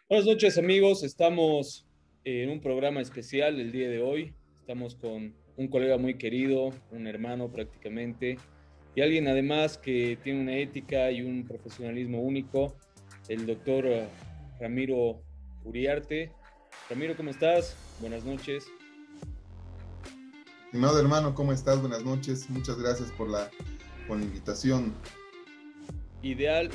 Buenas noches amigos, estamos en un programa especial el día de hoy. Estamos con un colega muy querido, un hermano prácticamente, y alguien además que tiene una ética y un profesionalismo único, el doctor Ramiro Uriarte. Ramiro, ¿cómo estás? Buenas noches. Estimado hermano, ¿cómo estás? Buenas noches. Muchas gracias por la invitación. Ideal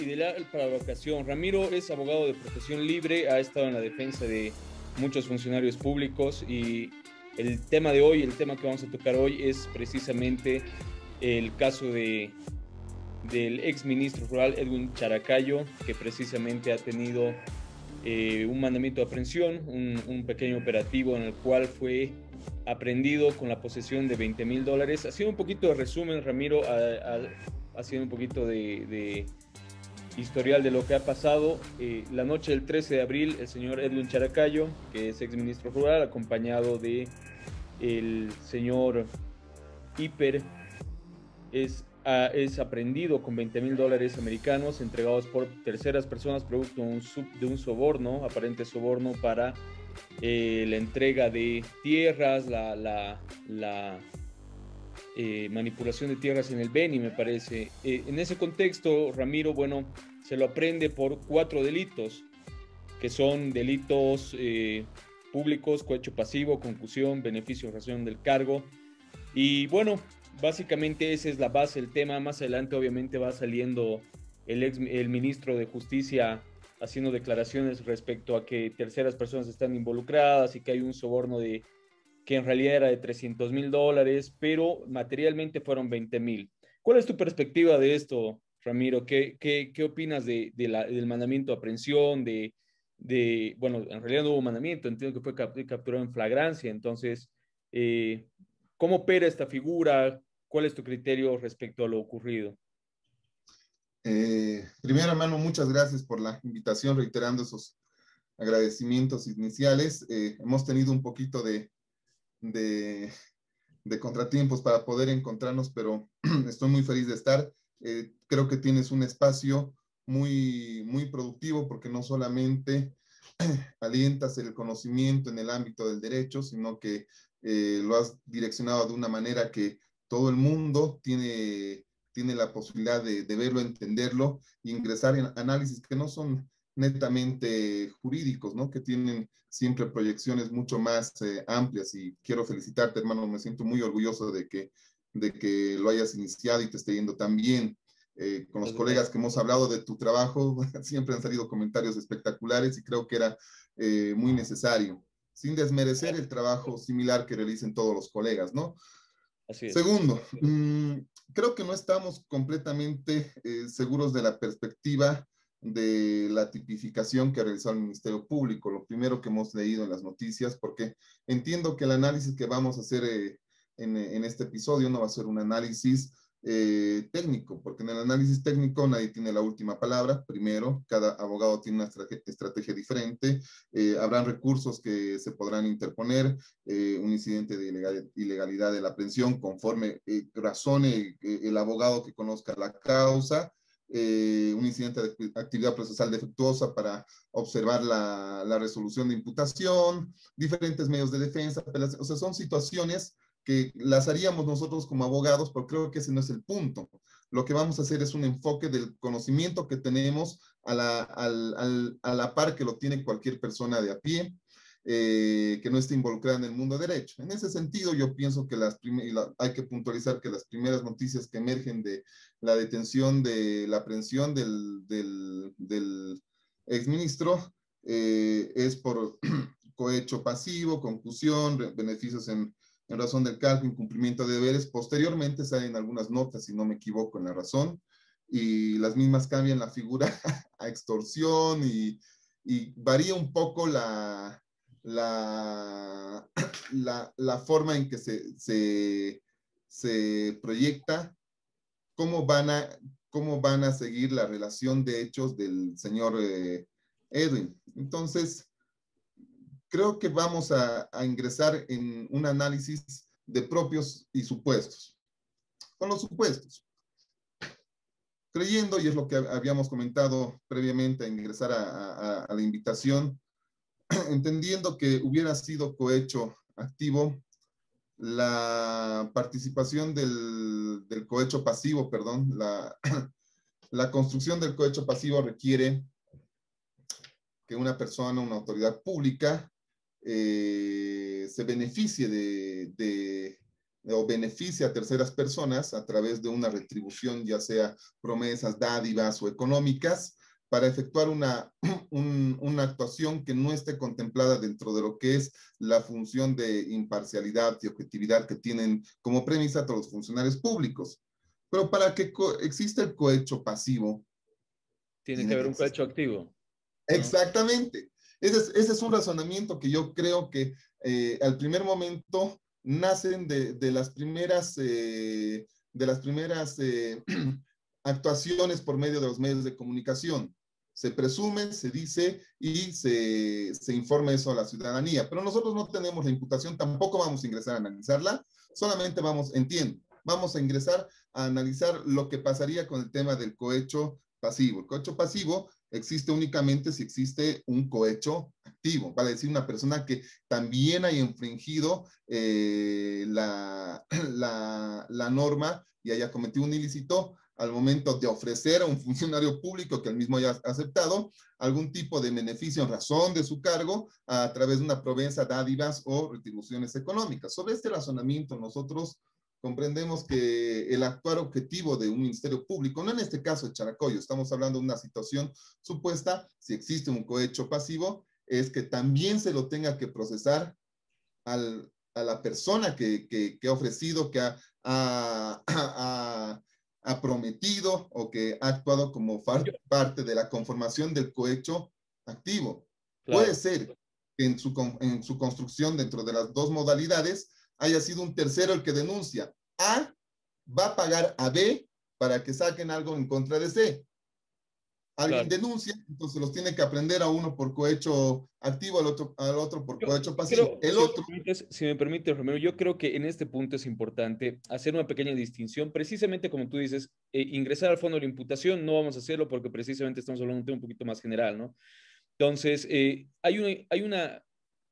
para la ocasión. Ramiro es abogado de profesión libre, ha estado en la defensa de muchos funcionarios públicos y el tema de hoy, el tema que vamos a tocar hoy es precisamente el caso del ex ministro rural Edwin Characayo, que precisamente ha tenido un mandamiento de aprehensión, un pequeño operativo en el cual fue aprendido con la posesión de $20,000. Haciendo un poquito de resumen, Ramiro, haciendo un poquito de historial de lo que ha pasado. La noche del 13 de abril, el señor Edwin Characayo, que es ex ministro rural, acompañado de el señor Hiper, es aprendido con $20,000 americanos entregados por terceras personas producto de un soborno, aparente soborno para la entrega de tierras, la manipulación de tierras en el Beni, me parece. En ese contexto, Ramiro, bueno, se lo aprende por 4 delitos, que son delitos públicos, cohecho pasivo, concusión, beneficio, razón del cargo. Y bueno, básicamente esa es la base del tema. Más adelante obviamente va saliendo el ministro de Justicia haciendo declaraciones respecto a que terceras personas están involucradas y que hay un soborno que en realidad era de $300,000, pero materialmente fueron 20,000. ¿Cuál es tu perspectiva de esto, Ramiro? ¿Qué opinas del mandamiento de aprehensión? Bueno, en realidad no hubo mandamiento, entiendo que fue capturado en flagrancia, entonces, eh, ¿cómo opera esta figura? ¿Cuál es tu criterio respecto a lo ocurrido? Primero, hermano, muchas gracias por la invitación, reiterando esos agradecimientos iniciales. Hemos tenido un poquito de, de contratiempos para poder encontrarnos, pero estoy muy feliz de estar. Creo que tienes un espacio muy productivo porque no solamente alientas el conocimiento en el ámbito del derecho, sino que lo has direccionado de una manera que todo el mundo tiene la posibilidad de verlo, entenderlo e ingresar en análisis que no son netamente jurídicos, ¿no? Que tienen siempre proyecciones mucho más amplias y quiero felicitarte, hermano, me siento muy orgulloso de que lo hayas iniciado y te esté yendo tan bien. Con los Muchas colegas gracias. que hemos hablado de tu trabajo, siempre han salido comentarios espectaculares y creo que era muy necesario, sin desmerecer el trabajo similar que realicen todos los colegas, ¿no? Así es. Segundo, creo que no estamos completamente seguros de la perspectiva de la tipificación que ha realizado el Ministerio Público, lo primero que hemos leído en las noticias, porque entiendo que el análisis que vamos a hacer en este episodio no va a ser un análisis técnico, porque en el análisis técnico nadie tiene la última palabra. Primero, cada abogado tiene una estrategia diferente, habrán recursos que se podrán interponer, un incidente de ilegalidad de la aprehensión conforme razone el abogado que conozca la causa, un incidente de actividad procesal defectuosa para observar la resolución de imputación, diferentes medios de defensa, o sea, son situaciones que las haríamos nosotros como abogados, pero creo que ese no es el punto. Lo que vamos a hacer es un enfoque del conocimiento que tenemos a la par que lo tiene cualquier persona de a pie, que no esté involucrada en el mundo de derecho. En ese sentido, yo pienso que hay que puntualizar que las primeras noticias que emergen de la detención, de la aprehensión del exministro, es por cohecho pasivo, concusión, beneficios en razón del cargo, incumplimiento de deberes. Posteriormente salen algunas notas, si no me equivoco, en la razón, y las mismas cambian la figura a extorsión y varía un poco la, la forma en que se proyecta cómo cómo van a seguir la relación de hechos del señor Edwin. Entonces, creo que vamos a ingresar en un análisis de propios y supuestos. Con los supuestos, creyendo, y es lo que habíamos comentado previamente a ingresar a la invitación, entendiendo que hubiera sido cohecho activo la participación del cohecho pasivo, perdón, la construcción del cohecho pasivo requiere que una persona, una autoridad pública, se beneficie o beneficie a terceras personas a través de una retribución, ya sea promesas, dádivas o económicas, para efectuar una actuación que no esté contemplada dentro de lo que es la función de imparcialidad y objetividad que tienen como premisa todos los funcionarios públicos. Pero para que exista el cohecho pasivo, Tiene que tiene que haber un existir. cohecho activo, ¿no? Exactamente. Ese es un razonamiento que yo creo que al primer momento nacen de las primeras actuaciones por medio de los medios de comunicación. Se presume, se dice y se informa eso a la ciudadanía. Pero nosotros no tenemos la imputación, tampoco vamos a ingresar a analizarla, solamente vamos a ingresar a analizar lo que pasaría con el tema del cohecho pasivo. El cohecho pasivo existe únicamente si existe un cohecho activo, vale decir, una persona que también haya infringido la norma y haya cometido un ilícito al momento de ofrecer a un funcionario público que él mismo haya aceptado algún tipo de beneficio en razón de su cargo a través de una promesa, dádivas o retribuciones económicas. Sobre este razonamiento nosotros comprendemos que el actuar objetivo de un ministerio público, no en este caso de Characoyo, estamos hablando de una situación supuesta, si existe un cohecho pasivo, es que también se lo tenga que procesar a la persona que ha ofrecido, que ha prometido o que ha actuado como parte de la conformación del cohecho activo. Puede Claro. ser que en su construcción dentro de las dos modalidades haya sido un tercero el que denuncia. A va a pagar a B para que saquen algo en contra de C. Alguien Claro. denuncia, entonces los tiene que aprender a uno por cohecho activo, al otro por cohecho Yo pasivo. creo, El otro, si me permite, Romero, yo creo que en este punto es importante hacer una pequeña distinción. Precisamente como tú dices, ingresar al fondo de la imputación no vamos a hacerlo porque precisamente estamos hablando de un tema un poquito más general, ¿no? Entonces, hay una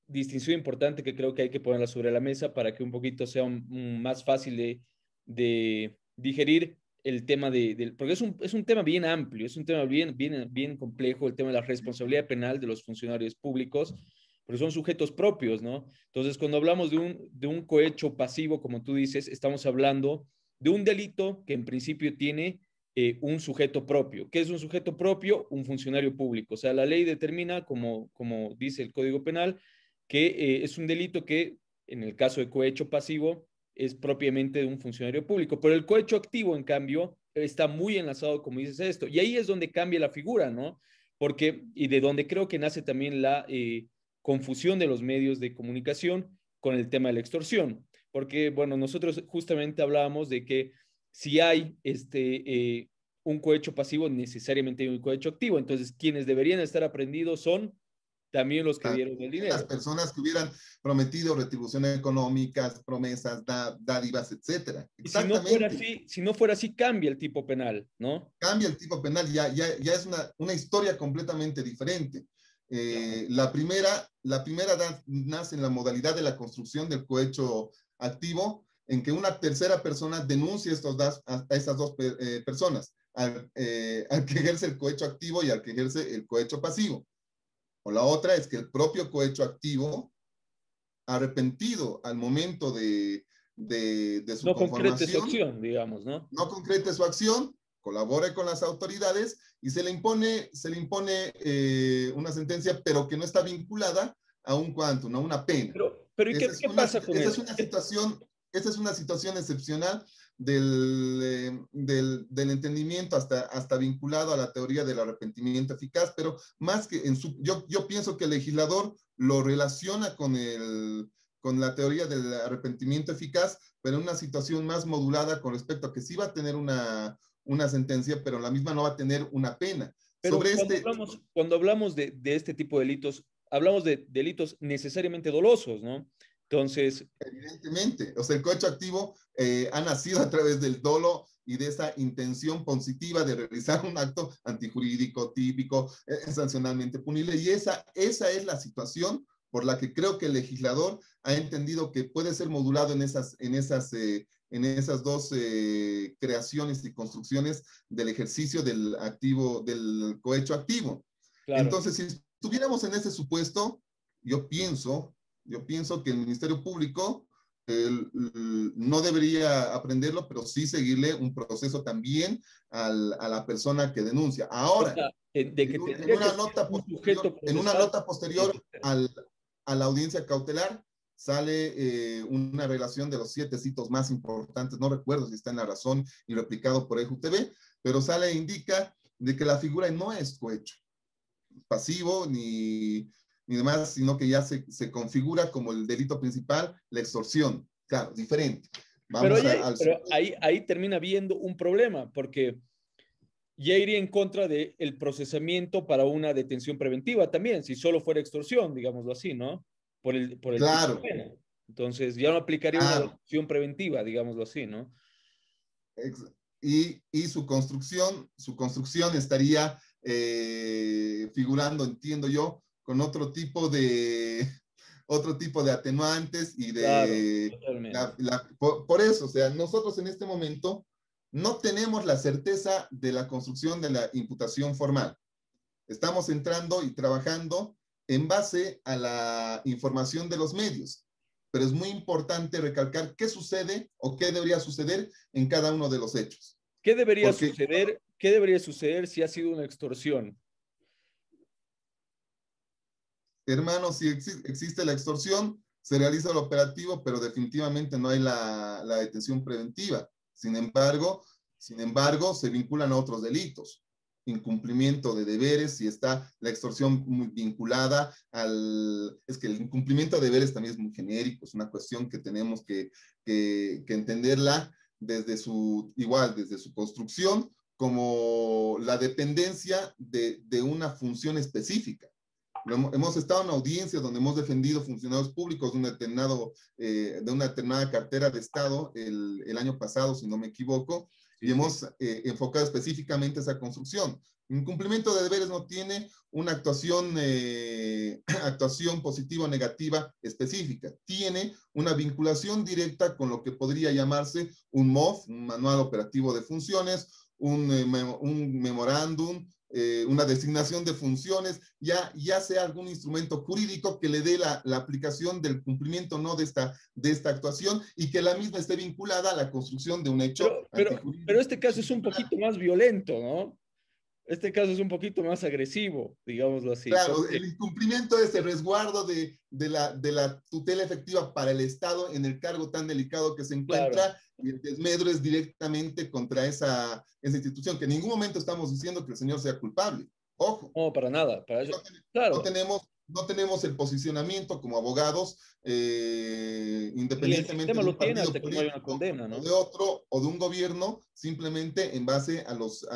distinción importante que creo que hay que ponerla sobre la mesa para que un poquito sea más fácil de digerir el tema porque es un tema bien amplio, es un tema bien complejo, el tema de la responsabilidad penal de los funcionarios públicos, porque son sujetos propios, ¿no? Entonces, cuando hablamos de un cohecho pasivo, como tú dices, estamos hablando de un delito que en principio tiene un sujeto propio. ¿Qué es un sujeto propio? Un funcionario público. O sea, la ley determina, como dice el Código Penal, que es un delito que, en el caso de cohecho pasivo, es propiamente de un funcionario público. Pero el cohecho activo, en cambio, está muy enlazado, como dices esto. Y ahí es donde cambia la figura, ¿no? Porque, y de donde creo que nace también la confusión de los medios de comunicación con el tema de la extorsión. Porque, bueno, nosotros justamente hablábamos de que si hay un cohecho pasivo, necesariamente hay un cohecho activo. Entonces, quienes deberían estar aprendidos son también los que dieron el las dinero. personas que hubieran prometido retribuciones económicas, promesas, dádivas, etcétera. Exactamente. Si no fuera así, cambia el tipo penal, ¿no? Cambia el tipo penal, ya es una historia completamente diferente. Claro. La primera nace en la modalidad de la construcción del cohecho activo, en que una tercera persona denuncia a estas dos personas, al que ejerce el cohecho activo y al que ejerce el cohecho pasivo. O la otra es que el propio cohecho activo, arrepentido al momento de su No concrete su conformación, acción, digamos, ¿no? no concrete su acción, colabore con las autoridades y se le impone una sentencia, pero que no está vinculada a un quantum, a una pena. Pero ¿y qué pasa con Esa es eso? una situación, esa es una situación excepcional del entendimiento hasta vinculado a la teoría del arrepentimiento eficaz, pero más que yo pienso que el legislador lo relaciona con la teoría del arrepentimiento eficaz, pero en una situación más modulada con respecto a que sí va a tener una sentencia, pero la misma no va a tener una pena. Pero Sobre este, cuando hablamos de este tipo de delitos, hablamos de delitos necesariamente dolosos, ¿no? Entonces, evidentemente, o sea, el cohecho activo ha nacido a través del dolo y de esa intención positiva de realizar un acto antijurídico, típico, sancionalmente punible. Y esa es la situación por la que creo que el legislador ha entendido que puede ser modulado en esas dos creaciones y construcciones del ejercicio del activo, del cohecho activo. Claro. Entonces, si estuviéramos en ese supuesto, yo pienso que el Ministerio Público no debería aprenderlo, pero sí seguirle un proceso también a la persona que denuncia. O Ahora, sea, de que en tendría que una ser nota un posterior, sujeto en una procesal. nota posterior a la audiencia cautelar, sale una relación de los 7 hitos más importantes, no recuerdo si está en La Razón y replicado por EJUTV, pero sale e indica de que la figura no es cohecho pasivo ni demás, sino que ya se configura como el delito principal, la extorsión. Claro, diferente. Pero, Vamos al ahí termina viendo un problema, porque ya iría en contra del procesamiento para una detención preventiva también, si solo fuera extorsión, digámoslo así, ¿no? Por el tipo de claro, pena. Entonces, ya no aplicaría una claro. detención preventiva, digámoslo así, ¿no? Y su construcción estaría figurando, entiendo yo, con otro tipo de atenuantes y Claro, de totalmente. por eso, o sea, nosotros en este momento no tenemos la certeza de la construcción de la imputación formal. Estamos entrando y trabajando en base a la información de los medios, pero es muy importante recalcar qué sucede o qué debería suceder en cada uno de los hechos. ¿Qué debería Porque, suceder? ¿Qué debería suceder si ha sido una extorsión? hermano, si existe la extorsión, se realiza el operativo, pero definitivamente no hay la detención preventiva. Sin embargo, se vinculan a otros delitos. Incumplimiento de deberes, si está la extorsión muy vinculada al... Es que el incumplimiento de deberes también es muy genérico, es una cuestión que tenemos que entenderla desde su construcción como la dependencia de una función específica. Hemos estado en audiencias donde hemos defendido funcionarios públicos de una determinada cartera de Estado el año pasado, si no me equivoco, Sí, y sí. hemos enfocado específicamente esa construcción. Incumplimiento de deberes no tiene una actuación positiva o negativa específica. Tiene una vinculación directa con lo que podría llamarse un MOF, un Manual Operativo de Funciones, un memorándum, una designación de funciones, ya sea algún instrumento jurídico que le dé la aplicación del cumplimiento no de esta actuación y que la misma esté vinculada a la construcción de un hecho Pero antijurídico. este caso es un poquito más violento, ¿no? Este caso es un poquito más agresivo, digámoslo así. Claro, Porque, el incumplimiento es el resguardo de la tutela efectiva para el Estado en el cargo tan delicado que se claro, encuentra y el desmedro es directamente contra esa institución, que en ningún momento estamos diciendo que el señor sea culpable. Ojo, no, para nada, para eso. no, Claro, no tenemos el posicionamiento como abogados, ni el independientemente sistema de un lo tiene partido hasta que no haya una político condena, o ¿no? de otro, o de un gobierno, simplemente en base a los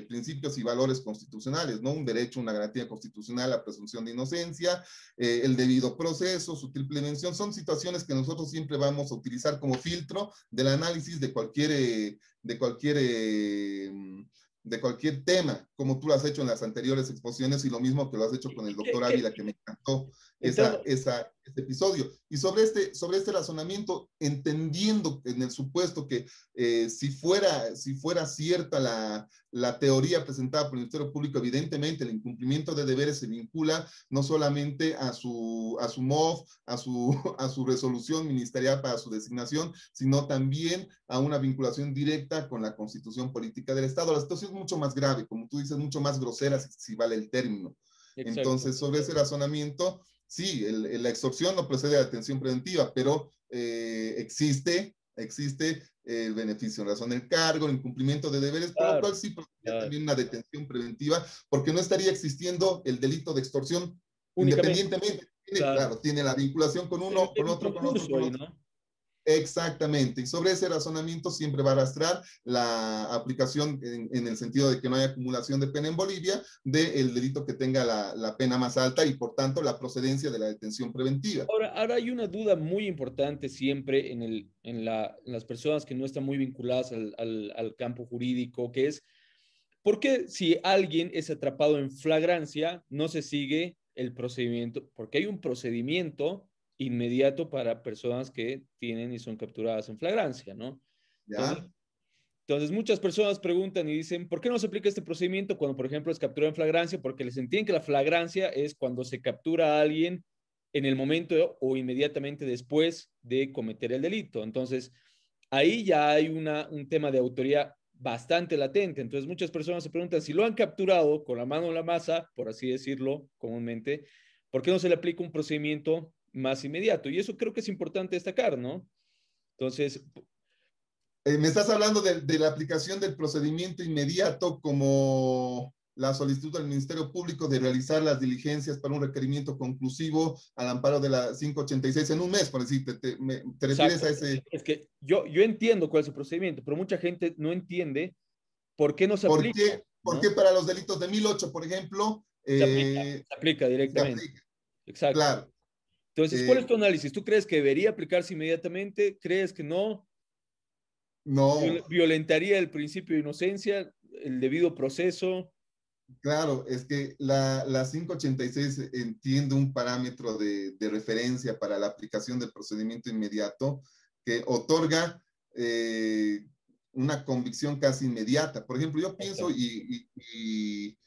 principios y valores constitucionales, ¿no? Un derecho, una garantía constitucional, la presunción de inocencia, el debido proceso, su triple mención, son situaciones que nosotros siempre vamos a utilizar como filtro del análisis de cualquier tema, como tú lo has hecho en las anteriores exposiciones y lo mismo que lo has hecho con el ¿Y doctor Ávila, que me encantó entrando, ese episodio. Y sobre este razonamiento, entendiendo en el supuesto que si fuera cierta la teoría presentada por el Ministerio Público, evidentemente el incumplimiento de deberes se vincula no solamente a su MOF, a su resolución ministerial para su designación, sino también a una vinculación directa con la Constitución Política del Estado. La situación es mucho más grave, como tú dices, mucho más grosera, si vale el término. exacto. Entonces, sobre ese razonamiento, sí, la extorsión no procede de atención preventiva, pero existe el beneficio en razón del cargo, el incumplimiento de deberes, por lo Claro, cual sí procede claro. también una detención preventiva, porque no estaría existiendo el delito de extorsión Únicamente, independientemente. claro. Claro, tiene la vinculación con Pero uno, hay con un otro, con otro, concurso con ahí, otro. ¿no? Exactamente, y sobre ese razonamiento siempre va a arrastrar la aplicación en el sentido de que no hay acumulación de pena en Bolivia del delito que tenga la pena más alta y por tanto la procedencia de la detención preventiva. Ahora hay una duda muy importante siempre en las personas que no están muy vinculadas al campo jurídico, que es, ¿por qué si alguien es atrapado en flagrancia no se sigue el procedimiento? Porque hay un procedimiento inmediato para personas que tienen y son capturadas en flagrancia, ¿no? Entonces, ¿Ya? entonces, muchas personas preguntan y dicen, ¿por qué no se aplica este procedimiento cuando, por ejemplo, es captura en flagrancia? Porque les entienden que la flagrancia es cuando se captura a alguien en el momento o inmediatamente después de cometer el delito. Entonces, ahí ya hay un tema de autoría bastante latente. Entonces, muchas personas se preguntan si lo han capturado con la mano en la masa, por así decirlo comúnmente, ¿por qué no se le aplica un procedimiento más inmediato? Y eso creo que es importante destacar, ¿no? Entonces, Me estás hablando de la aplicación del procedimiento inmediato como la solicitud del Ministerio Público de realizar las diligencias para un requerimiento conclusivo al amparo de la 586 en un mes, por decir, ¿te refieres exacto. a ese? Es que yo entiendo cuál es el procedimiento, pero mucha gente no entiende por qué no se ¿Por aplica, qué? ¿no? Porque para los delitos de 1008, por ejemplo, Se aplica se directamente. aplica? Exacto. Claro. Entonces, ¿cuál es Eh, tu análisis? ¿Tú crees que debería aplicarse inmediatamente? ¿Crees que no? no, ¿Violentaría el principio de inocencia, el debido proceso? claro, es que la 586 entiende un parámetro de referencia para la aplicación del procedimiento inmediato que otorga una convicción casi inmediata. Por ejemplo, yo pienso y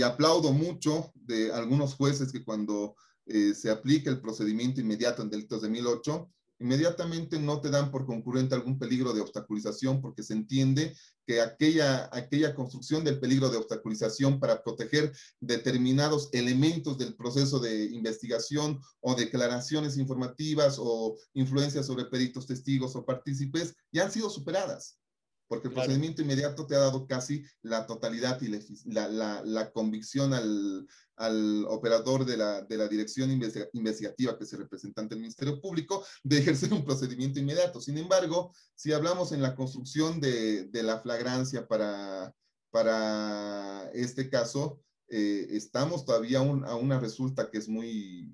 aplaudo mucho de algunos jueces que cuando se aplica el procedimiento inmediato en delitos de 1008, inmediatamente no te dan por concurrente algún peligro de obstaculización porque se entiende que aquella construcción del peligro de obstaculización para proteger determinados elementos del proceso de investigación o declaraciones informativas o influencias sobre peritos, testigos o partícipes ya han sido superadas porque el Claro, procedimiento inmediato te ha dado casi la totalidad y la convicción al operador de la dirección investigativa, que es el representante del Ministerio Público, de ejercer un procedimiento inmediato. Sin embargo, si hablamos en la construcción de la flagrancia para este caso, estamos todavía a una resulta que es es muy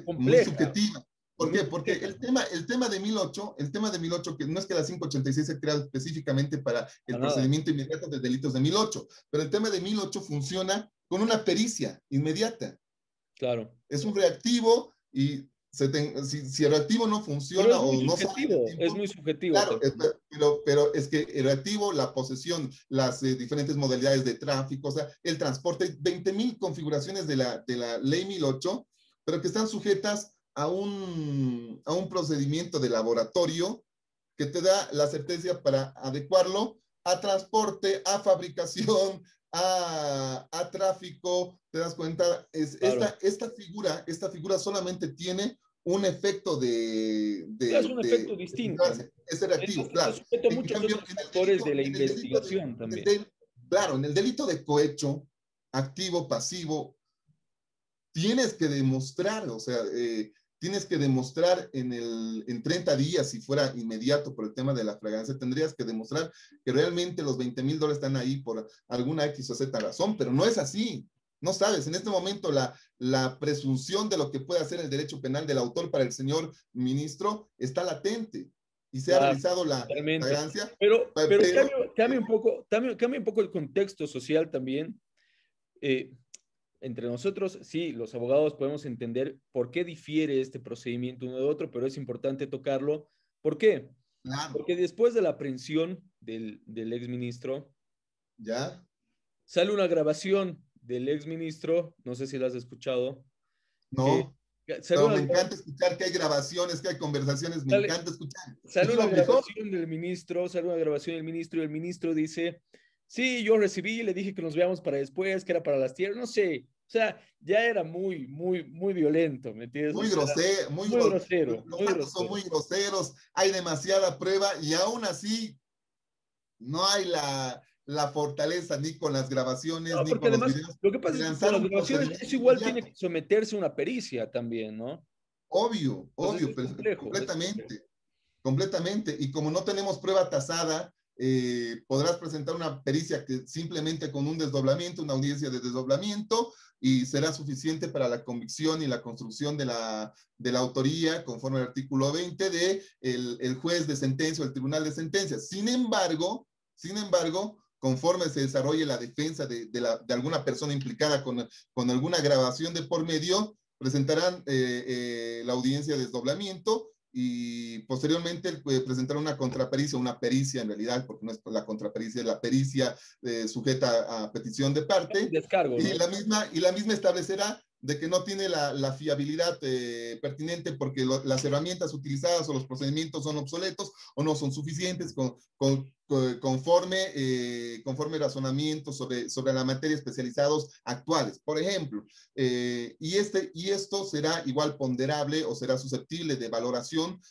compleja, subjetiva. es ¿Por muy qué? Porque compleja. el tema de 1008, que no es que la 586 se crea específicamente para el Para nada, procedimiento inmediato de delitos de 1008, pero el tema de 1008 funciona con una pericia inmediata. claro. Es un reactivo y si el reactivo no Pero funciona o no sale en el es tiempo, muy subjetivo claro, también. pero es que el reactivo, la posesión, las diferentes modalidades de tráfico, o sea, el transporte, 20,000 configuraciones de la ley 1008, pero que están sujetas a un procedimiento de laboratorio que te da la certeza para adecuarlo a transporte, a fabricación, a tráfico. ¿Te das cuenta? Claro. Esta figura solamente tiene un efecto Claro, es un efecto de distinto, ¿no? vigilancia, es reactivo, Está claro. sujeto a En muchos cambio, otros factores de la en el delito de, investigación en el también. del- claro, en el delito de cohecho, activo, pasivo, tienes que demostrar, o sea, tienes que demostrar en 30 días, si fuera inmediato por el tema de la fragancia, tendrías que demostrar que realmente los $20,000 están ahí por alguna X o Z razón, pero no es así. No sabes, en este momento la presunción de lo que puede hacer el derecho penal del autor para el señor ministro está latente y se ha Claro, realizado la totalmente. flagrancia, Pero pero cambia un poco el contexto social también. Eh, Entre nosotros, sí, los abogados podemos entender por qué difiere este procedimiento uno de otro, pero es importante tocarlo. ¿Por qué? claro, Porque después de la aprehensión del exministro, ya, sale una grabación del exministro, no sé si la has escuchado, que no, sale pero una, me encanta escuchar que hay grabaciones, que hay conversaciones, me sale, encanta escuchar. sale Es una lo mejor. grabación del ministro, sale una grabación del ministro y el ministro dice, sí, yo recibí, le dije que nos veamos para después, que era para las tierras, no sé, o sea, ya era muy violento, ¿me entiendes? O Muy sea, grosero, los muy actos son grosero. muy groseros, hay demasiada prueba y aún así no hay la fortaleza ni con las grabaciones No, ni porque con los además, videos lo que pasa de es que con lanzar las un grabaciones, eso procedimiento igual tiene inmediato. que someterse a una pericia también, ¿no? obvio, Entonces obvio, es complejo, es complejo. completamente. Completamente. Y como no tenemos prueba tasada, podrás presentar una pericia que simplemente con un desdoblamiento, una audiencia de desdoblamiento, y será suficiente para la convicción y la construcción de la autoría, conforme al artículo 20 de el juez de sentencia o el tribunal de sentencia. Sin embargo, conforme se desarrolle la defensa de alguna persona implicada con alguna grabación de por medio, presentarán la audiencia de desdoblamiento y posteriormente presentar una contrapericia, una pericia en realidad, porque no es la contrapericia, es la pericia sujeta a petición de parte, Descargo, ¿no? y la misma establecerá de que no tiene la fiabilidad pertinente porque las herramientas utilizadas o los procedimientos son obsoletos o no son suficientes conforme razonamientos sobre la materia especializados actuales. Por ejemplo, y esto será igual ponderable o será susceptible de valoración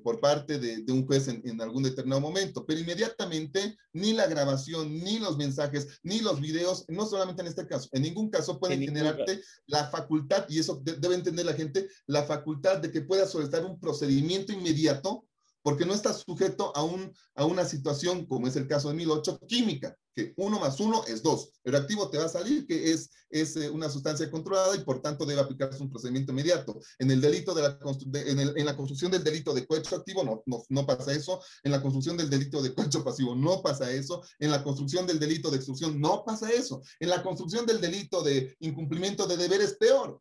por parte de un juez en algún determinado momento, pero inmediatamente ni la grabación, ni los mensajes, ni los videos, no solamente en este caso, en ningún caso En pueden ningún caso. generarte la facultad, y eso debe entender la gente, la facultad de que pueda solicitar un procedimiento inmediato porque no está sujeto a una situación, como es el caso de 1008, química, que 1 más 1 es 2. El reactivo te va a salir que es una sustancia controlada y por tanto debe aplicarse un procedimiento inmediato. En el delito en la construcción del delito de cohecho activo no pasa eso. En la construcción del delito de cohecho pasivo no pasa eso. En la construcción del delito de extorsión no pasa eso. En la construcción del delito de incumplimiento de deberes, peor.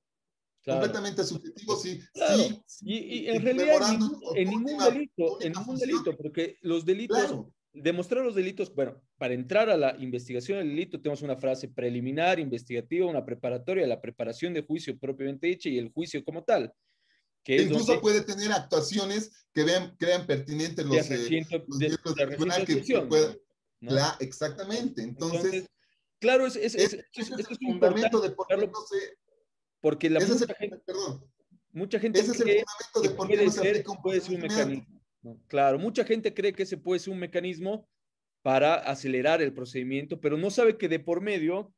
Claro. Completamente subjetivo, sí, Claro. sí, sí, Y en en tu realidad memorándum o tu en única ningún función, delito, porque los delitos, claro, demostrar los delitos, bueno, para entrar a la investigación del delito tenemos una frase preliminar, investigativa, una preparatoria, la preparación de juicio propiamente dicha y el juicio como tal, que e es incluso donde puede tener actuaciones que crean pertinentes los miembros de del recinto tribunal de que instrucción, puedan, digamos, ¿no? claro, exactamente. Entonces, Entonces, claro, ese es esto el es fundamento importante, de por qué Carlos, no se, porque ese es el, mucha gente, perdón, mucha gente ese es el cree fundamento que de por qué no se aplica un puede ser un procedimiento inmediato. mecanismo, ¿no? Claro, mucha gente cree que ese puede ser un mecanismo para acelerar el procedimiento, pero no sabe que de por medio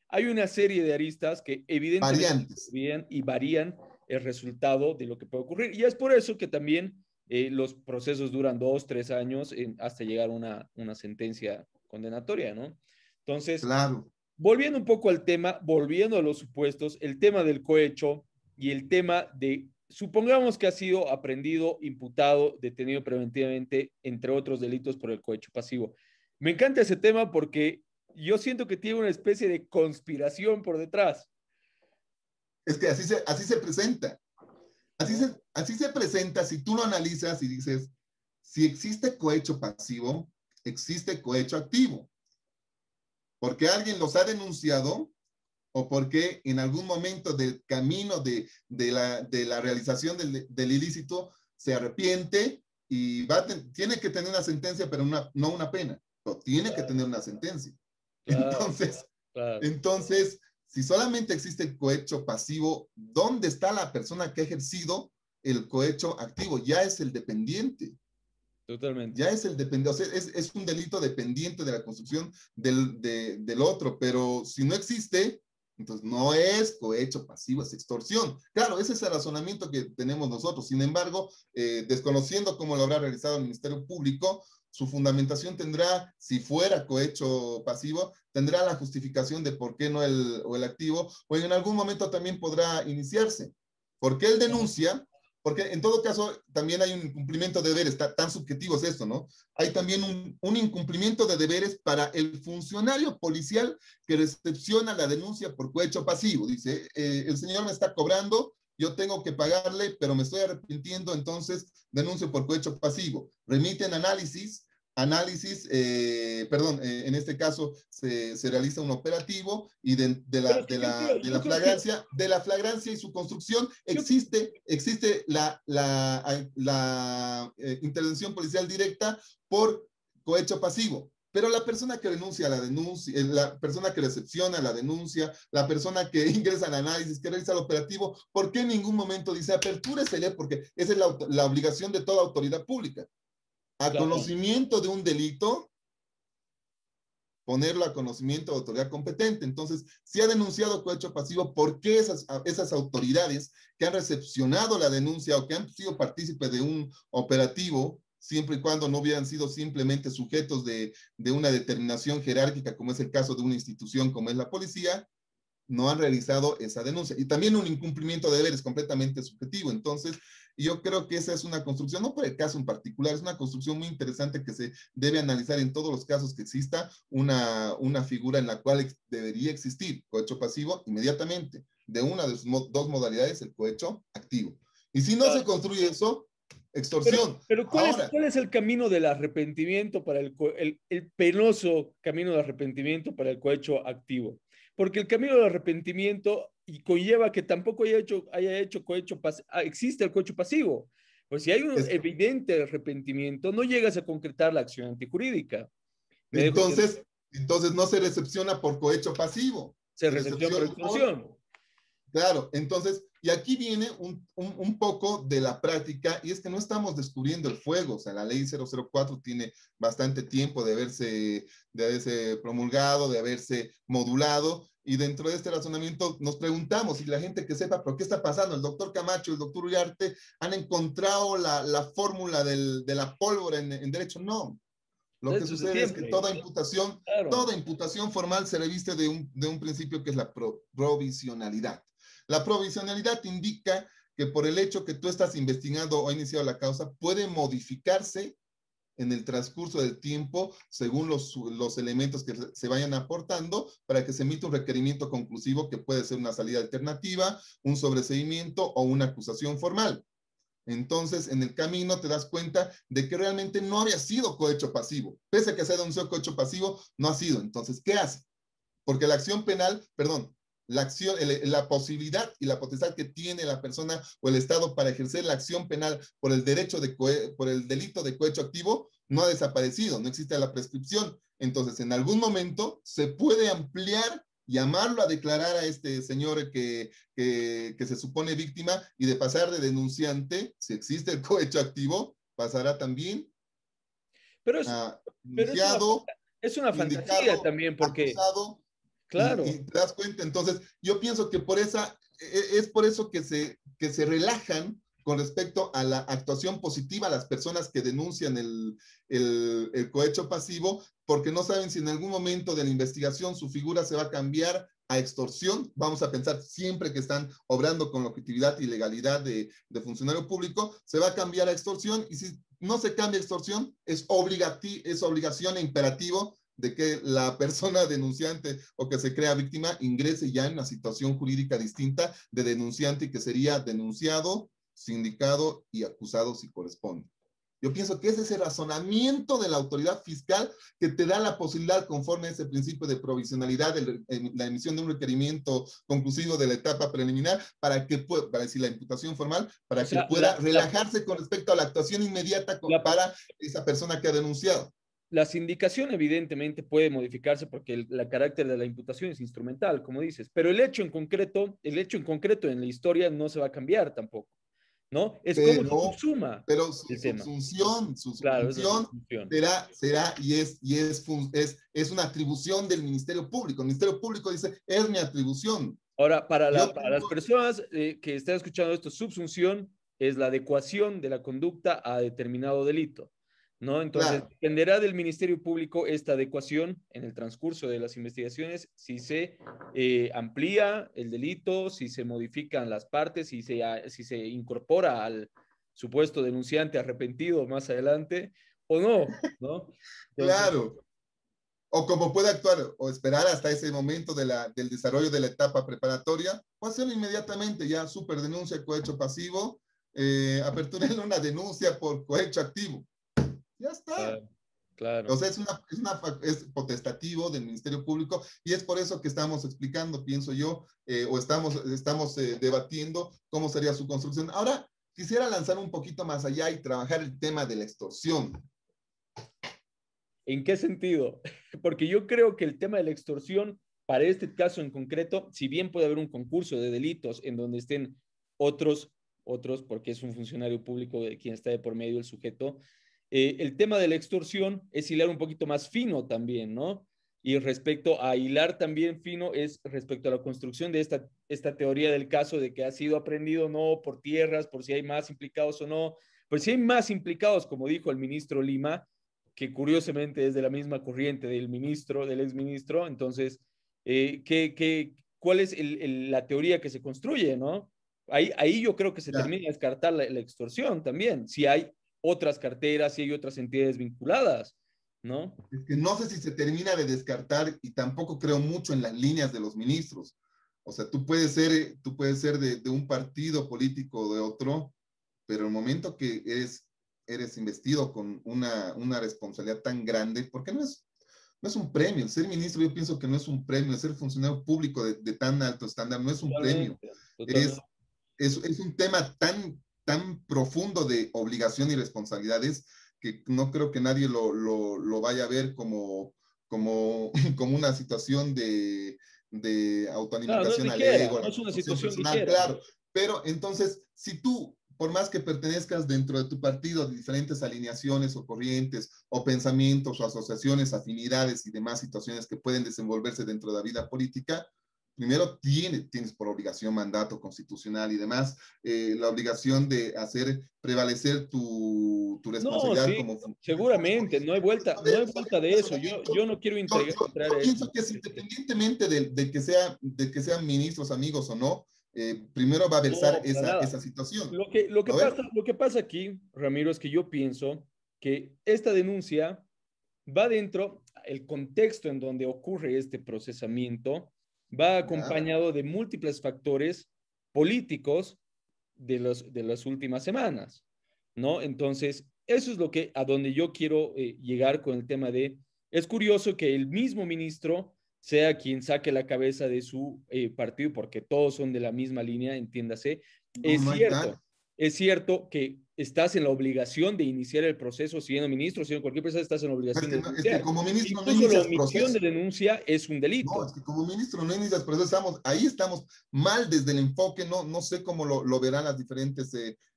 hay una serie de aristas que evidentemente Variantes. varían y varían el resultado de lo que puede ocurrir. Y es por eso que también los procesos duran 2, 3 años hasta llegar a una sentencia condenatoria, ¿no? Entonces, Claro. volviendo un poco al tema, volviendo a los supuestos, el tema del cohecho y el tema de, supongamos que ha sido aprendido, imputado, detenido preventivamente, entre otros delitos por el cohecho pasivo. Me encanta ese tema porque yo siento que tiene una especie de conspiración por detrás, Es que así se presenta. ¿no? Así se presenta si tú lo analizas y dices, si existe cohecho pasivo, existe cohecho activo. Porque alguien los ha denunciado o porque en algún momento del camino de la realización del ilícito se arrepiente y tiene que tener una sentencia, pero no una pena, pero tiene que Claro, tener una sentencia. claro, Entonces, claro, entonces, si solamente existe el cohecho pasivo, ¿dónde está la persona que ha ejercido el cohecho activo? Ya es el dependiente, totalmente. ya es el dependiente, o sea, es un delito dependiente de la construcción del otro, pero si no existe, entonces no es cohecho pasivo, es extorsión. Claro, ese es el razonamiento que tenemos nosotros. Sin embargo, desconociendo cómo lo habrá realizado el Ministerio Público, su fundamentación tendrá, si fuera cohecho pasivo, tendrá la justificación de por qué no el activo, o en algún momento también podrá iniciarse. Porque él denuncia, porque en todo caso también hay un incumplimiento de deberes, tan subjetivo es esto, ¿no? Hay también un incumplimiento de deberes para el funcionario policial que recepciona la denuncia por cohecho pasivo. Dice, el señor me está cobrando, yo tengo que pagarle, pero me estoy arrepintiendo, entonces denuncio por cohecho pasivo. Remiten perdón, en este caso se realiza un operativo y Pero es que de la flagrancia y su construcción yo, existe la intervención policial directa por cohecho pasivo. Pero la persona que denuncia la denuncia, la persona que recepciona la denuncia, la persona que ingresa al análisis, que realiza el operativo, ¿por qué en ningún momento dice apertúresele? Porque esa es la obligación de toda autoridad pública. A claro, conocimiento de un delito, ponerlo a conocimiento de autoridad competente. Entonces, si ha denunciado cohecho pasivo, ¿por qué esas autoridades que han recepcionado la denuncia o que han sido partícipes de un operativo, siempre y cuando no hubieran sido simplemente sujetos de una determinación jerárquica, como es el caso de una institución como es la policía, no han realizado esa denuncia? Y también un incumplimiento de deberes completamente subjetivo. Entonces, yo creo que esa es una construcción, no por el caso en particular, es una construcción muy interesante que se debe analizar en todos los casos que exista una figura en la cual debería existir cohecho pasivo inmediatamente, de una de sus dos modalidades, el cohecho activo. Y si no se construye eso, extorsión. Pero Ahora, ¿cuál es el camino del arrepentimiento para el penoso camino del arrepentimiento para el cohecho activo? Porque el camino del arrepentimiento y conlleva que tampoco haya hecho cohecho pasivo, existe el cohecho pasivo. Pues si hay un es, evidente arrepentimiento, no llegas a concretar la acción antijurídica. Me dejo entender. entonces no se recepciona por cohecho pasivo, Se se recepción por recepciona por. extorsión. Claro, entonces, y aquí viene un poco de la práctica, y es que no estamos descubriendo el fuego. O sea, la ley 004 tiene bastante tiempo de haberse promulgado, de haberse modulado, y dentro de este razonamiento nos preguntamos, y la gente que sepa, ¿pero qué está pasando? El doctor Camacho, el doctor Uriarte han encontrado la fórmula de la pólvora en derecho. No, lo que Eso es de sucede es que siempre. Claro. toda imputación formal se reviste de un principio que es la provisionalidad. La provisionalidad indica que por el hecho que tú estás investigando o iniciado la causa, puede modificarse en el transcurso del tiempo según los elementos que se vayan aportando para que se emita un requerimiento conclusivo que puede ser una salida alternativa, un sobreseimiento o una acusación formal. Entonces, en el camino te das cuenta de que realmente no había sido cohecho pasivo. Pese a que se denunció cohecho pasivo, no ha sido. Entonces, ¿qué hace? Porque la acción penal, perdón, la posibilidad y la potestad que tiene la persona o el Estado para ejercer la acción penal por el delito de cohecho activo no ha desaparecido, no existe la prescripción. Entonces, en algún momento se puede ampliar, llamarlo a declarar a este señor que se supone víctima, y de pasar de denunciante, si existe el cohecho activo, pasará también Pero es, a pero denunciado, es una fantasía indicado, también, porque, acusado, y claro, te das cuenta. Entonces, yo pienso que es por eso que se relajan con respecto a la actuación positiva a las personas que denuncian el cohecho pasivo, porque no saben si en algún momento de la investigación su figura se va a cambiar a extorsión. Vamos a pensar siempre que están obrando con la objetividad y legalidad de funcionario público, se va a cambiar a extorsión, y si no se cambia a extorsión, es obligación e imperativo de que la persona denunciante o que se crea víctima ingrese ya en una situación jurídica distinta de denunciante, y que sería denunciado, sindicado y acusado si corresponde. Yo pienso que es ese razonamiento de la autoridad fiscal que te da la posibilidad, conforme a ese principio de provisionalidad, la emisión de un requerimiento conclusivo de la etapa preliminar, para decir la imputación formal, o para que sea, pueda relajarse con respecto a la actuación inmediata la, para esa persona que ha denunciado. la sindicación evidentemente puede modificarse porque el carácter de la imputación es instrumental, como dices, pero el hecho en concreto en la historia no se va a cambiar tampoco, ¿no? Es como se pero, subsuma pero su el tema. subsunción, su Claro, es la subsunción subsunción. será y es una atribución del Ministerio Público. El Ministerio Público dice, es mi atribución. Ahora, Yo para las tengo, personas que están escuchando esto, subsunción es la adecuación de la conducta a determinado delito, ¿no? Entonces, claro, dependerá del Ministerio Público esta adecuación en el transcurso de las investigaciones, si se amplía el delito, si se modifican las partes, si se incorpora al supuesto denunciante arrepentido más adelante o no, ¿no? Entonces, claro. O como puede actuar o esperar hasta ese momento del desarrollo de la etapa preparatoria, o hacerlo inmediatamente, ya super denuncia, cohecho pasivo, apertura en una denuncia por cohecho activo. Ya está. claro, claro. Entonces es potestativo del Ministerio Público, y es por eso que estamos explicando, pienso yo, o estamos debatiendo cómo sería su construcción. Ahora, quisiera lanzar un poquito más allá y trabajar el tema de la extorsión. ¿En qué sentido? Porque yo creo que el tema de la extorsión, para este caso en concreto, si bien puede haber un concurso de delitos en donde estén otros, porque es un funcionario público de quien está de por medio el sujeto, el tema de la extorsión es hilar un poquito más fino también, ¿no? Y respecto a hilar también fino es respecto a la construcción de esta teoría del caso de que ha sido aprendido o no por tierras, por si hay más implicados o no. Pues si hay más implicados, como dijo el ministro Lima, que curiosamente es de la misma corriente del ministro, del exministro, entonces, ¿cuál es la teoría que se construye, no? Ahí yo creo que se Ya. termina de descartar la extorsión también, si hay otras carteras, si hay otras entidades vinculadas, ¿no? Es que no sé si se termina de descartar y tampoco creo mucho en las líneas de los ministros. O sea, tú puedes ser de un partido político o de otro, pero el momento que eres investido con una responsabilidad tan grande, porque no es un premio, el ser ministro yo pienso que no es un premio, el ser funcionario público de tan alto estándar no es un premio, Totalmente, totalmente. es, es un tema tan profundo de obligación y responsabilidades que no creo que nadie lo vaya a ver como una situación de Claro, no es autoalimentación al ligera, ego, a no la es una satisfacción situación personal, ligera. claro. Pero entonces, si tú, por más que pertenezcas dentro de tu partido de diferentes alineaciones o corrientes o pensamientos o asociaciones, afinidades y demás situaciones que pueden desenvolverse dentro de la vida política, primero tienes por obligación mandato constitucional y demás, la obligación de hacer prevalecer tu No, responsabilidad sí, como funcionario público. seguramente, no hay vuelta Sobre de el eso. razonamiento, Yo no quiero entrar yo a eso. pienso que es independientemente de que sean ministros, amigos o no, primero va a versar No, para nada. esa situación. Lo que ¿No ves? pasa, lo que pasa aquí, Ramiro, es que yo pienso que esta denuncia va dentro, el contexto en donde ocurre este procesamiento, va Ya, acompañado de múltiples factores políticos de las últimas semanas, ¿no? Entonces, eso es lo que a donde yo quiero llegar con el tema de, es curioso que el mismo ministro sea quien saque la cabeza de su partido, porque todos son de la misma línea, entiéndase. no, no hay tal. Es cierto que estás en la obligación de iniciar el proceso, siendo ministro, siendo cualquier persona, estás en la obligación de Es que denunciar. como ministro no Incluso la inicias omisión de proceso. denuncia es un No, delito. es que como ministro no inicias proceso. Ahí estamos mal desde el enfoque. No sé cómo lo verán las diferentes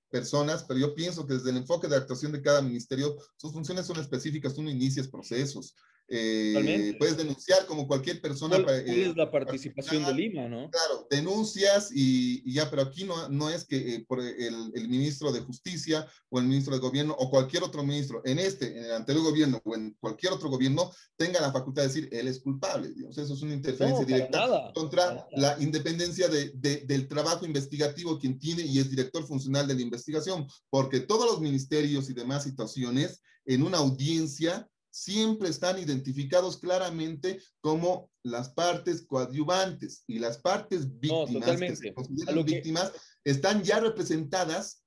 personas, pero yo pienso que desde el enfoque de actuación de cada ministerio, sus funciones son específicas. Tú no inicias procesos. Totalmente. Puedes denunciar como cualquier persona ¿Cuál es la participación de particular. Lima, no? Claro, denuncias y ya, pero aquí no es que por el ministro de Justicia o el ministro de Gobierno o cualquier otro ministro en el anterior gobierno o en cualquier otro gobierno tenga la facultad de decir él es culpable. Digamos, eso es una interferencia No, para directa nada, para contra nada. la independencia del trabajo investigativo quien tiene y es director funcional de la investigación, porque todos los ministerios y demás situaciones en una audiencia siempre están identificados claramente como las partes coadyuvantes y las partes No, víctimas que se totalmente. A consideran lo que, víctimas están ya representadas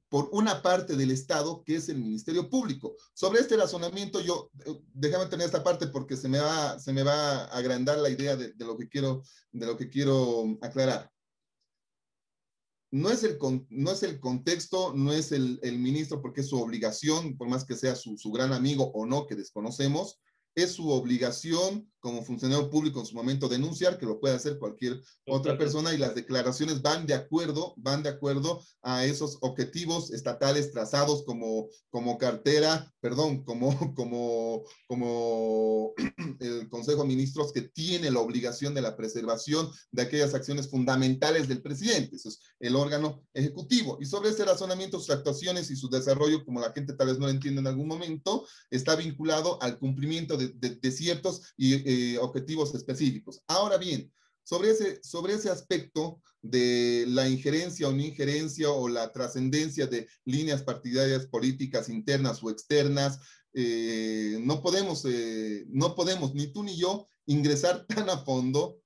por una parte del Estado que es el Ministerio Público. Sobre este razonamiento, déjame tener esta parte porque se me va a agrandar la idea de lo que quiero aclarar. No es el contexto, no es el ministro porque es su obligación, por más que sea su gran amigo o no, que desconocemos, es su obligación como funcionario público en su momento denunciar, que lo puede hacer cualquier otra totalmente. persona y las declaraciones van de acuerdo a esos objetivos estatales trazados como cartera, perdón, como el Consejo de Ministros que tiene la obligación de la preservación de aquellas acciones fundamentales del presidente. Eso es el órgano ejecutivo. Y sobre ese razonamiento, sus actuaciones y su desarrollo, como la gente tal vez no lo entiende en algún momento, está vinculado al cumplimiento de ciertos objetivos específicos. Ahora bien, sobre ese aspecto de la injerencia o no injerencia o la trascendencia de líneas partidarias políticas internas o externas, no podemos ni tú ni yo ingresar tan a fondo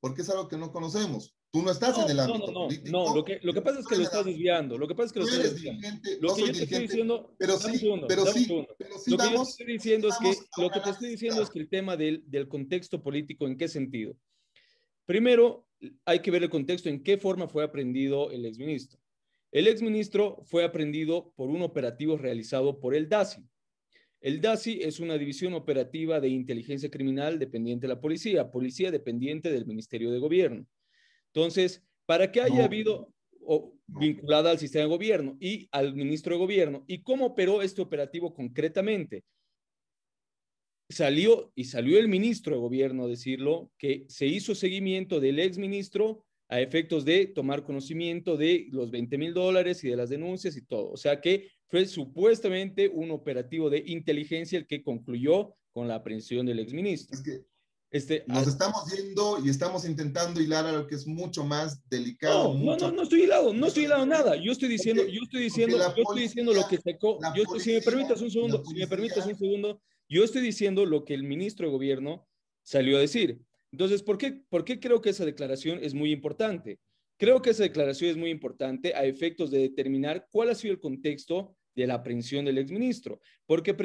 porque es algo que no conocemos. Tú no estás en No, el no, no, ámbito no, no. Lo político, que, lo yo que no pasa es que estoy lo en el estás ámbito desviando. Lo político. que pasa es que lo Tú estás eres desviando. dirigente, Lo no que soy yo te estoy dirigente, diciendo, dame un segundo, dame un segundo. pero sí Lo que yo te estoy diciendo es vamos que a lo un que te estoy análisis diciendo es claro. que el tema del contexto político, ¿en qué sentido? Primero, hay que ver el contexto en qué forma fue aprendido el exministro. El exministro fue aprendido por un operativo realizado por el DASI. El DASI es una división operativa de inteligencia criminal dependiente de la policía dependiente del Ministerio de Gobierno. Entonces, para que haya No, habido no. vinculada al sistema de gobierno y al ministro de gobierno, y cómo operó este operativo concretamente. salió el ministro de gobierno a decirlo, que se hizo seguimiento del exministro a efectos de tomar conocimiento de los $20,000 y de las denuncias y todo. O sea que fue supuestamente un operativo de inteligencia el que concluyó con la aprehensión del exministro. Es que nos estamos yendo y estamos intentando hilar a lo que es mucho más delicado. No estoy hilado, no estoy hilado nada. Yo estoy diciendo lo que sacó. Si me permitas un segundo, yo estoy diciendo lo que el ministro de gobierno salió a decir. Entonces, ¿por qué creo que esa declaración es muy importante? Creo que esa declaración es muy importante a efectos de determinar cuál ha sido el contexto de la aprehensión del exministro, porque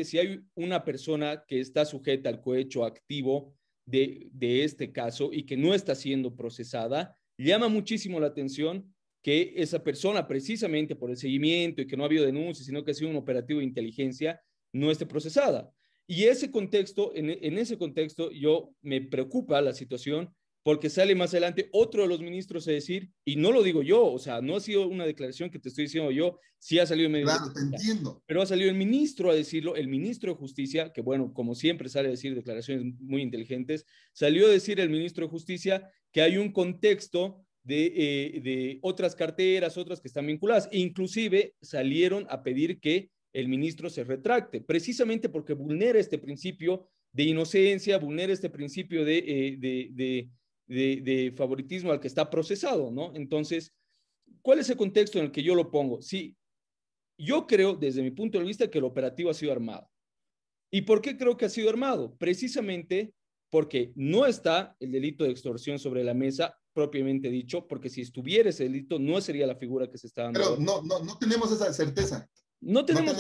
si hay una persona que está sujeta al cohecho activo de este caso y que no está siendo procesada, llama muchísimo la atención que esa persona, precisamente por el seguimiento y que no ha habido denuncias, sino que ha sido un operativo de inteligencia, no esté procesada. Y ese contexto, en ese contexto, yo me preocupa la situación porque sale más adelante otro de los ministros a decir, y no lo digo yo, o sea, no ha sido una declaración que te estoy diciendo yo, sí ha salido en medio. Claro, te entiendo. Pero ha salido el ministro a decirlo, el ministro de Justicia, que bueno, como siempre sale a decir declaraciones muy inteligentes, salió a decir el ministro de Justicia que hay un contexto de otras carteras, otras que están vinculadas, e inclusive salieron a pedir que el ministro se retracte, precisamente porque vulnera este principio de inocencia, vulnera este principio de favoritismo al que está procesado, ¿no? Entonces, ¿cuál es el contexto en el que yo lo pongo? Sí, yo creo, desde mi punto de vista, que el operativo ha sido armado. ¿Y por qué creo que ha sido armado? Precisamente porque no está el delito de extorsión sobre la mesa, propiamente dicho, porque si estuviera ese delito, no sería la figura que se está dando. Pero no tenemos esa certeza. No tenemos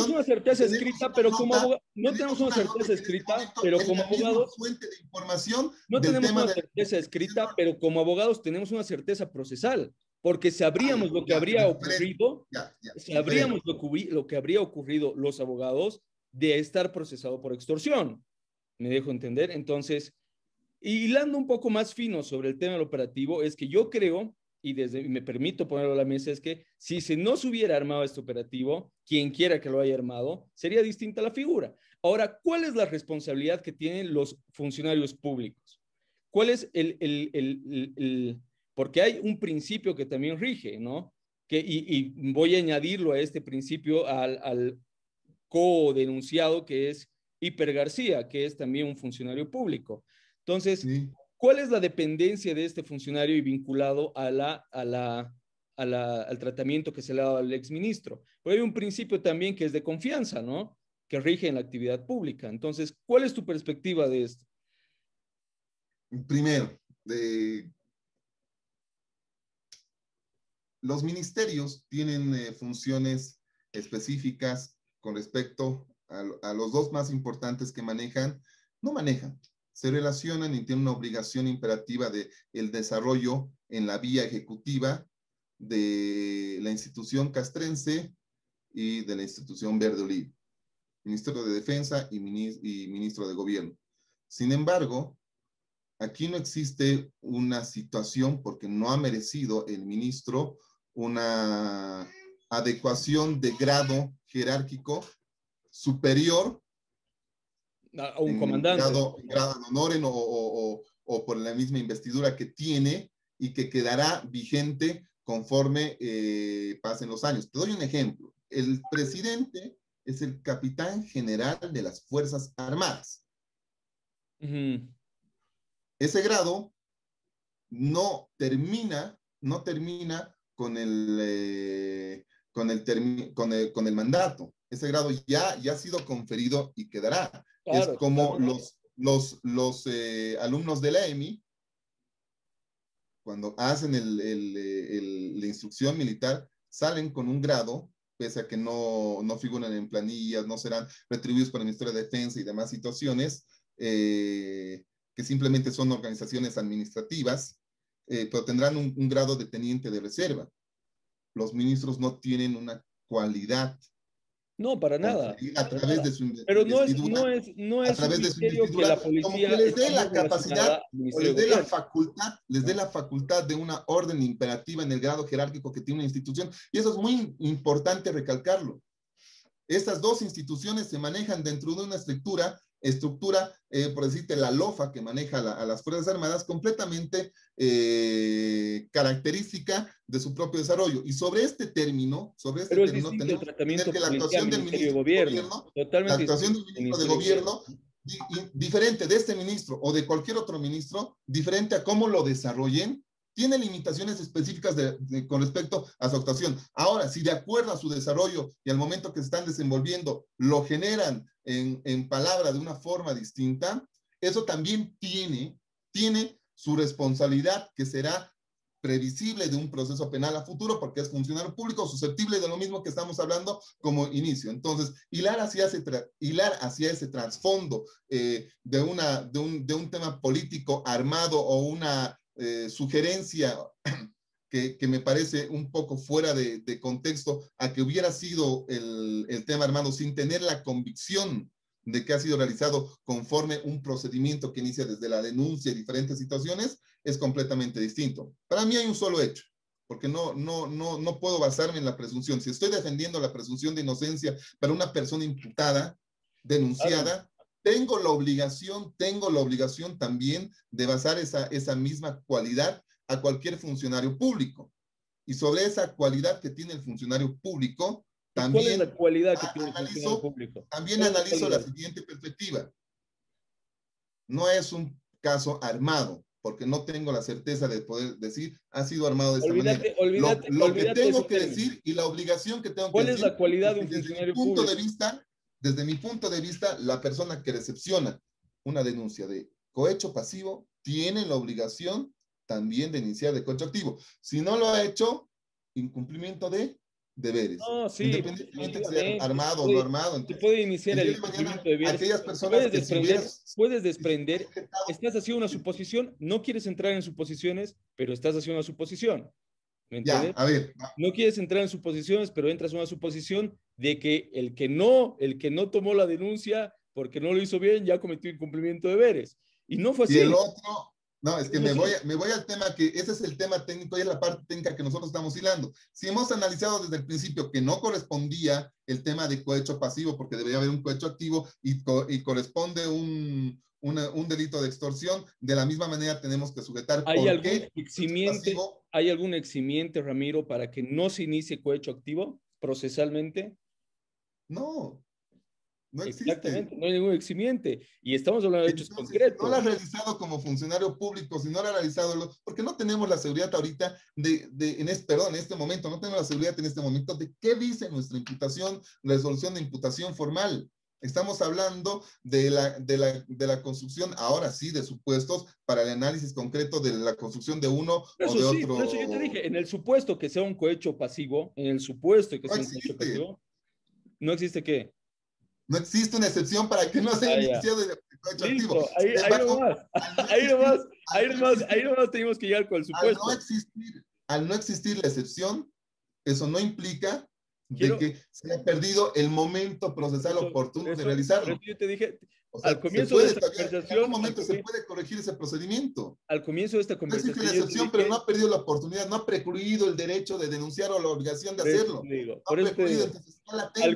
una certeza escrita, pero como abogados, no tenemos una certeza escrita, pero como abogados, fuente de información no tenemos una certeza escrita, pero como abogados tenemos una certeza procesal, porque sabríamos lo que habría ocurrido, sabríamos lo que habría ocurrido los abogados de estar procesado por extorsión. ¿Me dejo entender? Entonces, hilando un poco más fino sobre el tema del operativo, es que yo creo, y me permito ponerlo a la mesa, es que si no se hubiera armado este operativo, quien quiera que lo haya armado, sería distinta la figura. Ahora, ¿cuál es la responsabilidad que tienen los funcionarios públicos? ¿Cuál es porque hay un principio que también rige, ¿no? Y voy a añadirlo a este principio al co-denunciado que es Hiper García, que es también un funcionario público. Entonces, sí. ¿Cuál es la dependencia de este funcionario y vinculado al tratamiento que se le ha dado al exministro? Pero hay un principio también que es de confianza, ¿no? Que rige en la actividad pública. Entonces, ¿cuál es tu perspectiva de esto? Primero, los ministerios tienen funciones específicas con respecto a los dos más importantes que se relacionan y tienen una obligación imperativa de el desarrollo en la vía ejecutiva de la institución castrense y de la institución Verde Olivo, Ministerio de Defensa y Ministro de Gobierno. Sin embargo, aquí no existe una situación porque no ha merecido el ministro una adecuación de grado jerárquico superior a un comandante. Grado de honor o por la misma investidura que tiene y que quedará vigente conforme pasen los años. Te doy un ejemplo. El presidente es el capitán general de las Fuerzas Armadas. Ese grado no termina con el mandato. Ese grado ya ha sido conferido y quedará. Claro, es como claro. los alumnos de la EMI, cuando hacen la instrucción militar, salen con un grado, pese a que no figuran en planillas, no serán retribuidos por el Ministerio de Defensa y demás situaciones, que simplemente son organizaciones administrativas, pero tendrán un grado de teniente de reserva. Los ministros no tienen una cualidad. No, para nada. A través de su Pero no es un misterio que la policía como que les dé la capacidad o les dé la facultad de una orden imperativa en el grado jerárquico que tiene una institución. Y eso es muy importante recalcarlo. Estas dos instituciones se manejan dentro de una estructura, por decirte, la LOFA, que maneja a las Fuerzas Armadas, completamente característica de su propio desarrollo. Y Pero es término distinto el tenemos que entender tratamiento que la policial, actuación del Ministerio de ministro de Gobierno. Gobierno, la Totalmente actuación distinto del del ministro de Ministerio de Gobierno, Gobierno. diferente de este ministro o de cualquier otro ministro, diferente a cómo lo desarrollen, tiene limitaciones específicas con respecto a su actuación. Ahora, si de acuerdo a su desarrollo y al momento que se están desenvolviendo, lo generan en palabras de una forma distinta, eso también tiene su responsabilidad, que será previsible de un proceso penal a futuro, porque es funcionario público susceptible de lo mismo que estamos hablando como inicio. Entonces, hilar hacia ese trasfondo de un tema político armado o una sugerencia que me parece un poco fuera de contexto a que hubiera sido el tema armado sin tener la convicción de que ha sido realizado conforme un procedimiento que inicia desde la denuncia y diferentes situaciones, es completamente distinto. Para mí hay un solo hecho, porque no puedo basarme en la presunción. Si estoy defendiendo la presunción de inocencia para una persona imputada, denunciada, tengo la obligación también de basar esa misma cualidad a cualquier funcionario público. Y sobre esa cualidad que tiene el funcionario público, ¿Y cuál es la también cualidad que tiene el funcionario público? ¿Cuál es la analizo la cualidad? siguiente perspectiva. No es un caso armado, porque no tengo la certeza de poder decir ha sido armado de esta manera. Lo que Olvídate de ese tengo que término. decir y la obligación que tengo que ¿Cuál es decir la cualidad es de que un funcionario público? desde mi punto de vista, la persona que recepciona una denuncia de cohecho pasivo tiene la obligación también de iniciar de cohecho activo. Si no lo ha hecho, incumplimiento de deberes, No, sí, independientemente de sea definitivamente. armado o no armado. Se Entonces, puede iniciar el el día de mañana, incumplimiento de deberes. aquellas personas que Puedes si se hubiera desprender, sujetado, estás haciendo una suposición, no quieres entrar en suposiciones, pero estás haciendo una suposición. ¿Me ya, entiendes? a ver, No quieres entrar en suposiciones, pero entras en una suposición de que el que no tomó la denuncia porque no lo hizo bien, ya cometió incumplimiento de deberes. Y no fue y el así. otro, no, es No que fue así. me voy al tema que ese es el tema técnico y es la parte técnica que nosotros estamos hilando. Si hemos analizado desde el principio que no correspondía el tema de cohecho pasivo, porque debería haber un cohecho activo y corresponde un delito de extorsión, de la misma manera tenemos que sujetar por qué cohecho pasivo. Hay algún eximiente, Ramiro, para que no se inicie cohecho activo procesalmente? No, no existe. Exactamente, no hay ningún eximiente. Y estamos hablando de hechos Entonces, si no lo concretos. has realizado como funcionario público, si no lo has realizado, porque no tenemos la seguridad ahorita en este momento, no tenemos la seguridad en este momento de qué dice nuestra imputación, resolución de imputación formal. Estamos hablando de la construcción, ahora sí, de supuestos para el análisis concreto de la construcción de uno o Eso de sí, por eso yo te otro. dije, en el supuesto que sea un cohecho pasivo, en el supuesto que No sea un cohecho existe. pasivo, no existe qué. No existe una excepción para que no sea Ah, ya. iniciado el cohecho activo. Listo, Sin ahí embargo, nomás, ahí nomás, ahí al nomás tenemos que llegar con el supuesto. no existir la excepción, eso no implica de Quiero, que se haya perdido el momento procesal oportuno de por eso realizarlo. yo te dije, O al sea, se comienzo de puede esta todavía, en algún conversación, momento se puede corregir ese procedimiento. al comienzo de esta No existe la conversación yo te excepción, pero no dije, ha perdido la oportunidad, no ha precluido el derecho de denunciar o la obligación de por eso hacerlo. te digo, No ha por eso te precluido, digo, entonces está latente.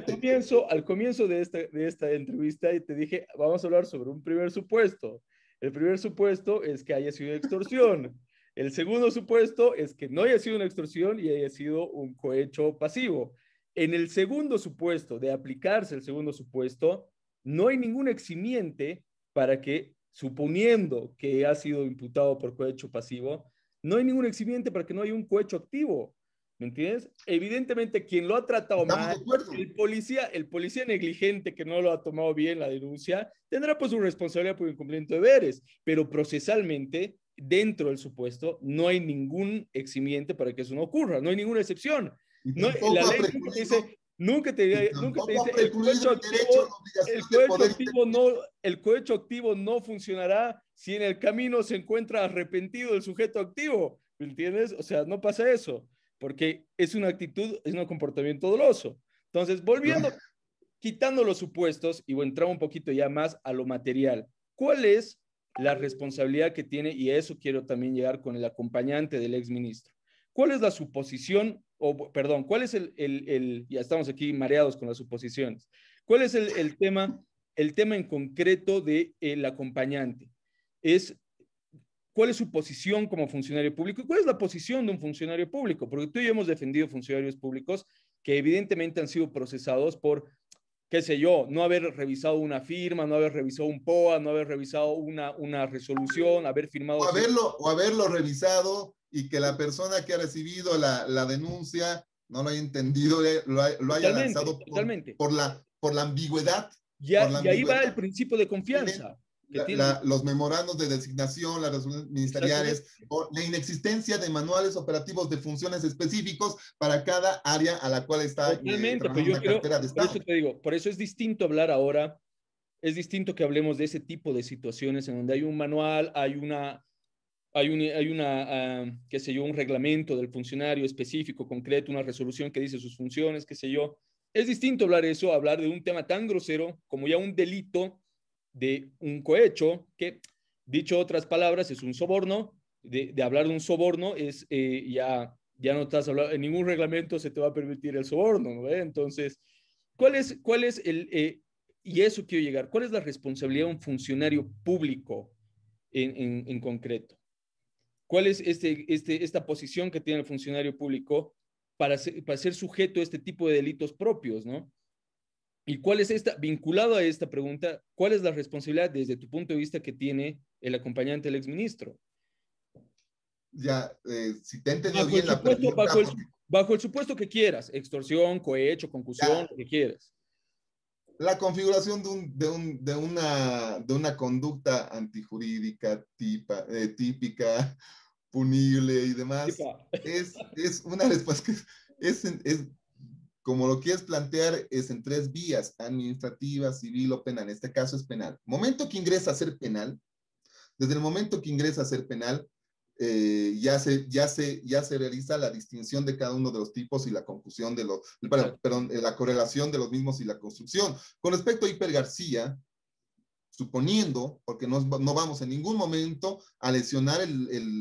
al comienzo de esta entrevista, y te dije, vamos a hablar sobre un primer supuesto. El primer supuesto es que haya sido extorsión. El segundo supuesto es que no haya sido una extorsión y haya sido un cohecho pasivo. En el segundo supuesto, de aplicarse el segundo supuesto, no hay ningún eximiente para que, suponiendo que ha sido imputado por cohecho pasivo, no hay ningún eximiente para que no haya un cohecho activo. ¿Me entiendes? Evidentemente, quien lo ha tratado Estamos mal, de acuerdo. el policía negligente que no lo ha tomado bien la denuncia, tendrá pues su responsabilidad por incumplimiento de deberes, pero procesalmente, dentro del supuesto, no hay ningún eximiente para que eso no ocurra, no hay ninguna excepción. Y No, la tampoco ha ley nunca te precluido, dice, y nunca te tampoco dice, ha precluido el derecho o la obligación de poder intervenir. el cohecho activo no funcionará si en el camino se encuentra arrepentido el sujeto activo, ¿me entiendes? O sea, no pasa eso porque es una actitud, es un comportamiento doloso. Entonces, volviendo, quitando los supuestos y entramos un poquito ya más a lo material, ¿cuál es la responsabilidad que tiene? Y a eso quiero también llegar con el acompañante del exministro. ¿Cuál es la suposición, o perdón, cuál es ya estamos aquí mareados con las suposiciones, cuál es el tema en concreto del acompañante? Es cuál es su posición como funcionario público y cuál es la posición de un funcionario público, porque tú y yo hemos defendido funcionarios públicos que evidentemente han sido procesados por, qué sé yo, no haber revisado una firma, no haber revisado un POA, no haber revisado una resolución, haber firmado... O haberlo revisado y que la persona que ha recibido la denuncia no lo haya entendido, lo haya Totalmente, lanzado totalmente. por la ambigüedad, Ya, por la y ahí va el ambigüedad principio de confianza que tiene. los memorandos de designación, las resoluciones ministeriales, Exactamente. o la inexistencia de manuales operativos de funciones específicos para cada área a la cual está Totalmente, pero trabajando yo una creo, cartera de por eso Estado. te digo, por eso es distinto hablar ahora, es distinto que hablemos de ese tipo de situaciones en donde hay un manual, qué sé yo, un reglamento del funcionario específico, concreto, una resolución que dice sus funciones, qué sé yo. Es distinto hablar eso, hablar de un tema tan grosero como ya un delito de un cohecho, que, dicho otras palabras, es un soborno. De hablar de un soborno es ya no estás hablando, en ningún reglamento se te va a permitir el soborno, ¿no? Entonces, cuál es y eso quiero llegar, cuál es la responsabilidad de un funcionario público en concreto? ¿Cuál es esta posición que tiene el funcionario público para ser sujeto a este tipo de delitos propios, ¿no? ¿Y cuál es vinculado a esta pregunta, cuál es la responsabilidad desde tu punto de vista que tiene el acompañante del exministro? Ya, si te he entendido Bajo el bien la supuesto, pregunta, porque bajo el supuesto que quieras, extorsión, cohecho, concusión, ya, lo que quieras. la configuración de una conducta antijurídica típica, punible y demás, Epa. es una respuesta, es, como lo quieres plantear, es en tres vías, administrativa, civil o penal. En este caso es penal. Momento que ingresa a ser penal, desde el momento que ingresa a ser penal, ya se realiza la distinción de cada uno de los tipos y la confusión de los, perdón, la correlación de los mismos y la construcción. Con respecto a Hiper García, suponiendo, porque no vamos en ningún momento a lesionar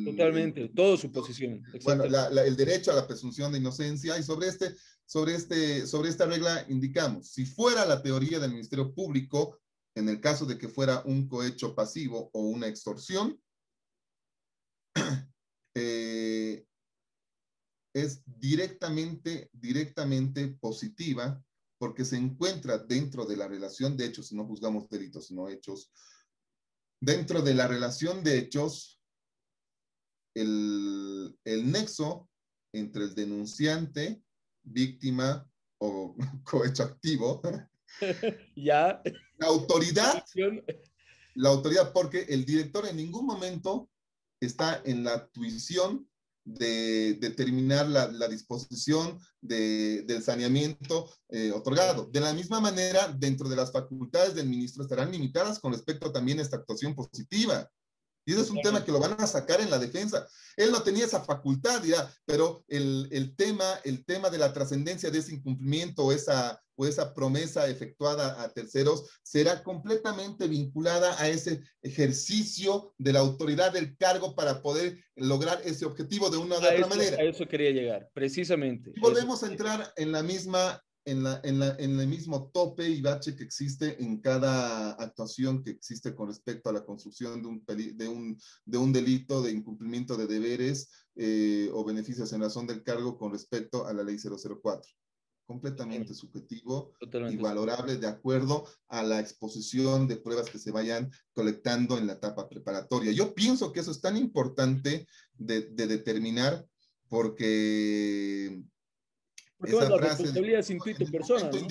Totalmente, todo su posición, bueno, exactamente. el derecho a la presunción de inocencia, y sobre esta regla indicamos, si fuera la teoría del Ministerio Público, en el caso de que fuera un cohecho pasivo o una extorsión, eh, es directamente positiva porque se encuentra dentro de la relación de hechos, si no juzgamos delitos, sino hechos, dentro de la relación de hechos, el nexo entre el denunciante, víctima o cohecho activo, Ya, la autoridad, definición, porque el director en ningún momento está en la tuición de determinar la disposición del saneamiento otorgado. De la misma manera, dentro de las facultades del ministro estarán limitadas con respecto también a esta actuación positiva. Y ese es un tema que lo van a sacar en la defensa. Él no tenía esa facultad, ya, pero el tema de la trascendencia de ese incumplimiento o esa promesa efectuada a terceros será completamente vinculada a ese ejercicio de la autoridad del cargo para poder lograr ese objetivo de una o de otra a manera. eso quería llegar, precisamente. Y volvemos a entrar en la misma en el mismo tope y bache que existe en cada actuación que existe con respecto a la construcción de un delito de incumplimiento de deberes o beneficios en razón del cargo con respecto a la ley 004. Completamente subjetivo y Totalmente. valorable de acuerdo a la exposición de pruebas que se vayan colectando en la etapa preparatoria. Yo pienso que eso es tan importante de determinar porque Porque bueno, esa la frase de responsabilidad es en tu persona, ¿no?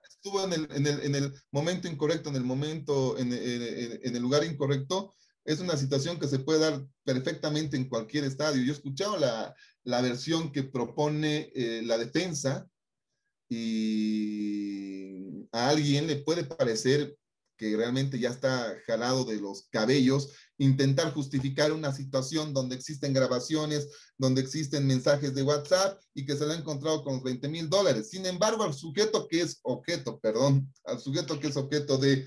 estuvo en el momento incorrecto, en el lugar incorrecto, es una situación que se puede dar perfectamente en cualquier estadio. Yo he escuchado la versión que propone la defensa y a alguien le puede parecer que realmente ya está jalado de los cabellos, intentar justificar una situación donde existen grabaciones, donde existen mensajes de WhatsApp y que se lo ha encontrado con los $20,000. Sin embargo, al sujeto que es objeto, perdón, al sujeto que es objeto de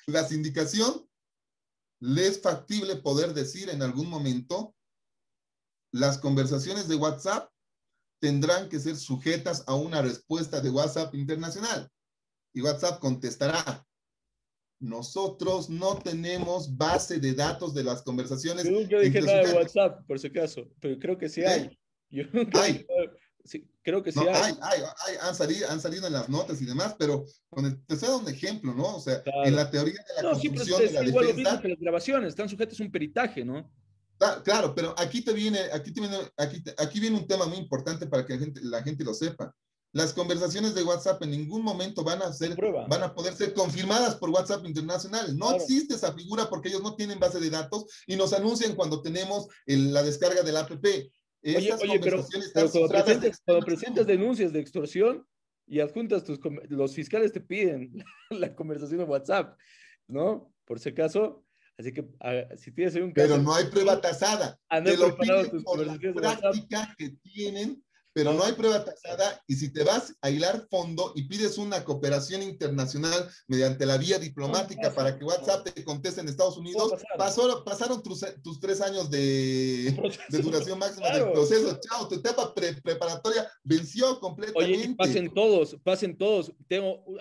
la sindicación, le es factible poder decir en algún momento, las conversaciones de WhatsApp tendrán que ser sujetas a una respuesta de WhatsApp internacional. Y WhatsApp contestará: nosotros no tenemos base de datos de las conversaciones Yo nunca dije entre nada de sujetos. WhatsApp, por si acaso, pero creo que sí ¿Eh? hay. Yo nunca dije Hay, nada. Sí, creo que sí no, hay. han salido en las notas y demás, pero te estoy dando un ejemplo, ¿no? O sea, en Claro. la teoría de la No, sí, pero construcción de es la igual lo mismo defensa, que las grabaciones, están sujetas a un peritaje, ¿no? claro, pero aquí viene un tema muy importante para que la gente lo sepa. Las conversaciones de WhatsApp en ningún momento Hay prueba. van a poder ser confirmadas por WhatsApp Internacional. No Claro. existe esa figura porque ellos no tienen base de datos y nos anuncian cuando tenemos la descarga del app. Esas Oye, conversaciones están pero cifradas de cuando extremo a presentas extremo. denuncias de extorsión y adjuntas los fiscales te piden la conversación de WhatsApp, ¿no? Por si acaso. Así que si tienes ahí un caso Pero de no hay prueba extorsión, tasada. anda Te lo preparado piden tus por la conversaciones de WhatsApp. práctica que tienen, pero No, no hay prueba tasada. Y si te vas a hilar fondo y pides una cooperación internacional mediante la vía no diplomática pasa. para que WhatsApp te conteste en Estados No va a Unidos, pasar. pasaron tus 3 años Un de proceso. duración máxima del Claro. proceso. Chao, tu etapa preparatoria venció Oye, y completamente. pasen todos.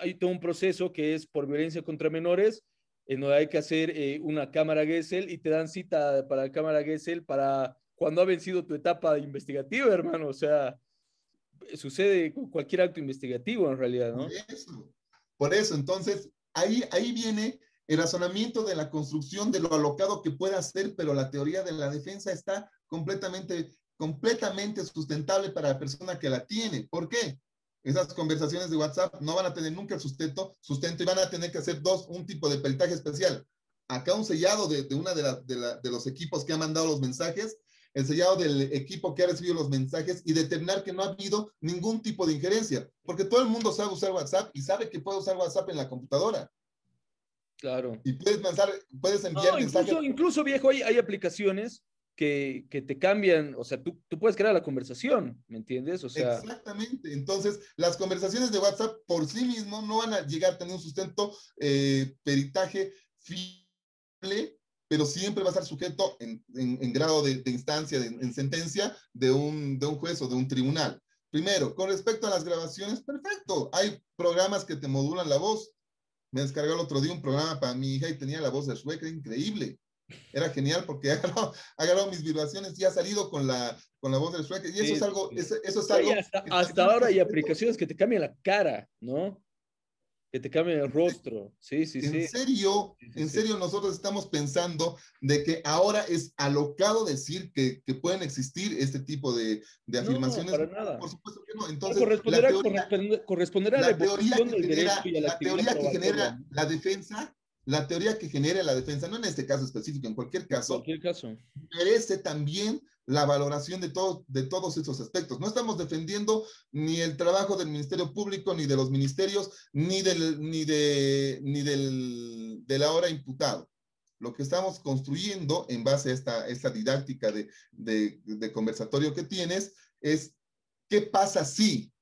Ahí tengo un proceso que es por violencia contra menores, en donde hay que hacer una cámara Gesell y te dan cita para la cámara Gesell para cuando ha vencido tu etapa investigativa, hermano. O sea, sucede con cualquier acto investigativo en realidad, Por ¿no? eso, por eso, entonces, ahí viene el razonamiento de la construcción de lo alocado que pueda ser, pero la teoría de la defensa está completamente sustentable para la persona que la tiene. ¿Por qué? Esas conversaciones de WhatsApp no van a tener nunca el sustento y van a tener que hacer un tipo de peritaje especial. Acá un sellado de una de los equipos que ha mandado los mensajes, el sellado del equipo que ha recibido los mensajes y determinar que no ha habido ningún tipo de injerencia, porque todo el mundo sabe usar WhatsApp y sabe que puede usar WhatsApp en la computadora Claro. y puedes enviar No, mensajes. incluso viejo, hay aplicaciones que te cambian, o sea, tú puedes crear la conversación, ¿me entiendes? O sea, Exactamente. Entonces, las conversaciones de WhatsApp por sí mismo no van a llegar a tener un sustento peritaje fiable, pero siempre va a estar sujeto en grado de instancia, en sentencia de un juez o de un tribunal. Primero, con respecto a las grabaciones, perfecto. Hay programas que te modulan la voz. Me descargó el otro día un programa para mi hija y tenía la voz de Shrek, era increíble. Era genial porque ha agarrado mis vibraciones y ha salido con la voz del Shrek. Y eso es sí, algo, sí. eso es Oye, algo que hasta también ahora está hay sujeto. aplicaciones que te cambian la cara, ¿no? Que te cambian el rostro. Sí, sí, En sí. serio, Sí, sí, en sí. serio, nosotros estamos pensando de que ahora es alocado decir que pueden existir este tipo de No, afirmaciones. para No, nada. por supuesto que no. Pero Entonces, corresponderá a la la teoría evolución que del derecho genera, y a la la actividad teoría que probatoria, genera ¿no? la defensa, la teoría que genera la defensa, no en este caso específico, en cualquier En caso, cualquier caso. merece también la valoración de todos esos aspectos. No estamos defendiendo ni el trabajo del Ministerio Público, ni de los ministerios, de la hora imputado. Lo que estamos construyendo en base a esta didáctica de conversatorio que tienes es qué pasa si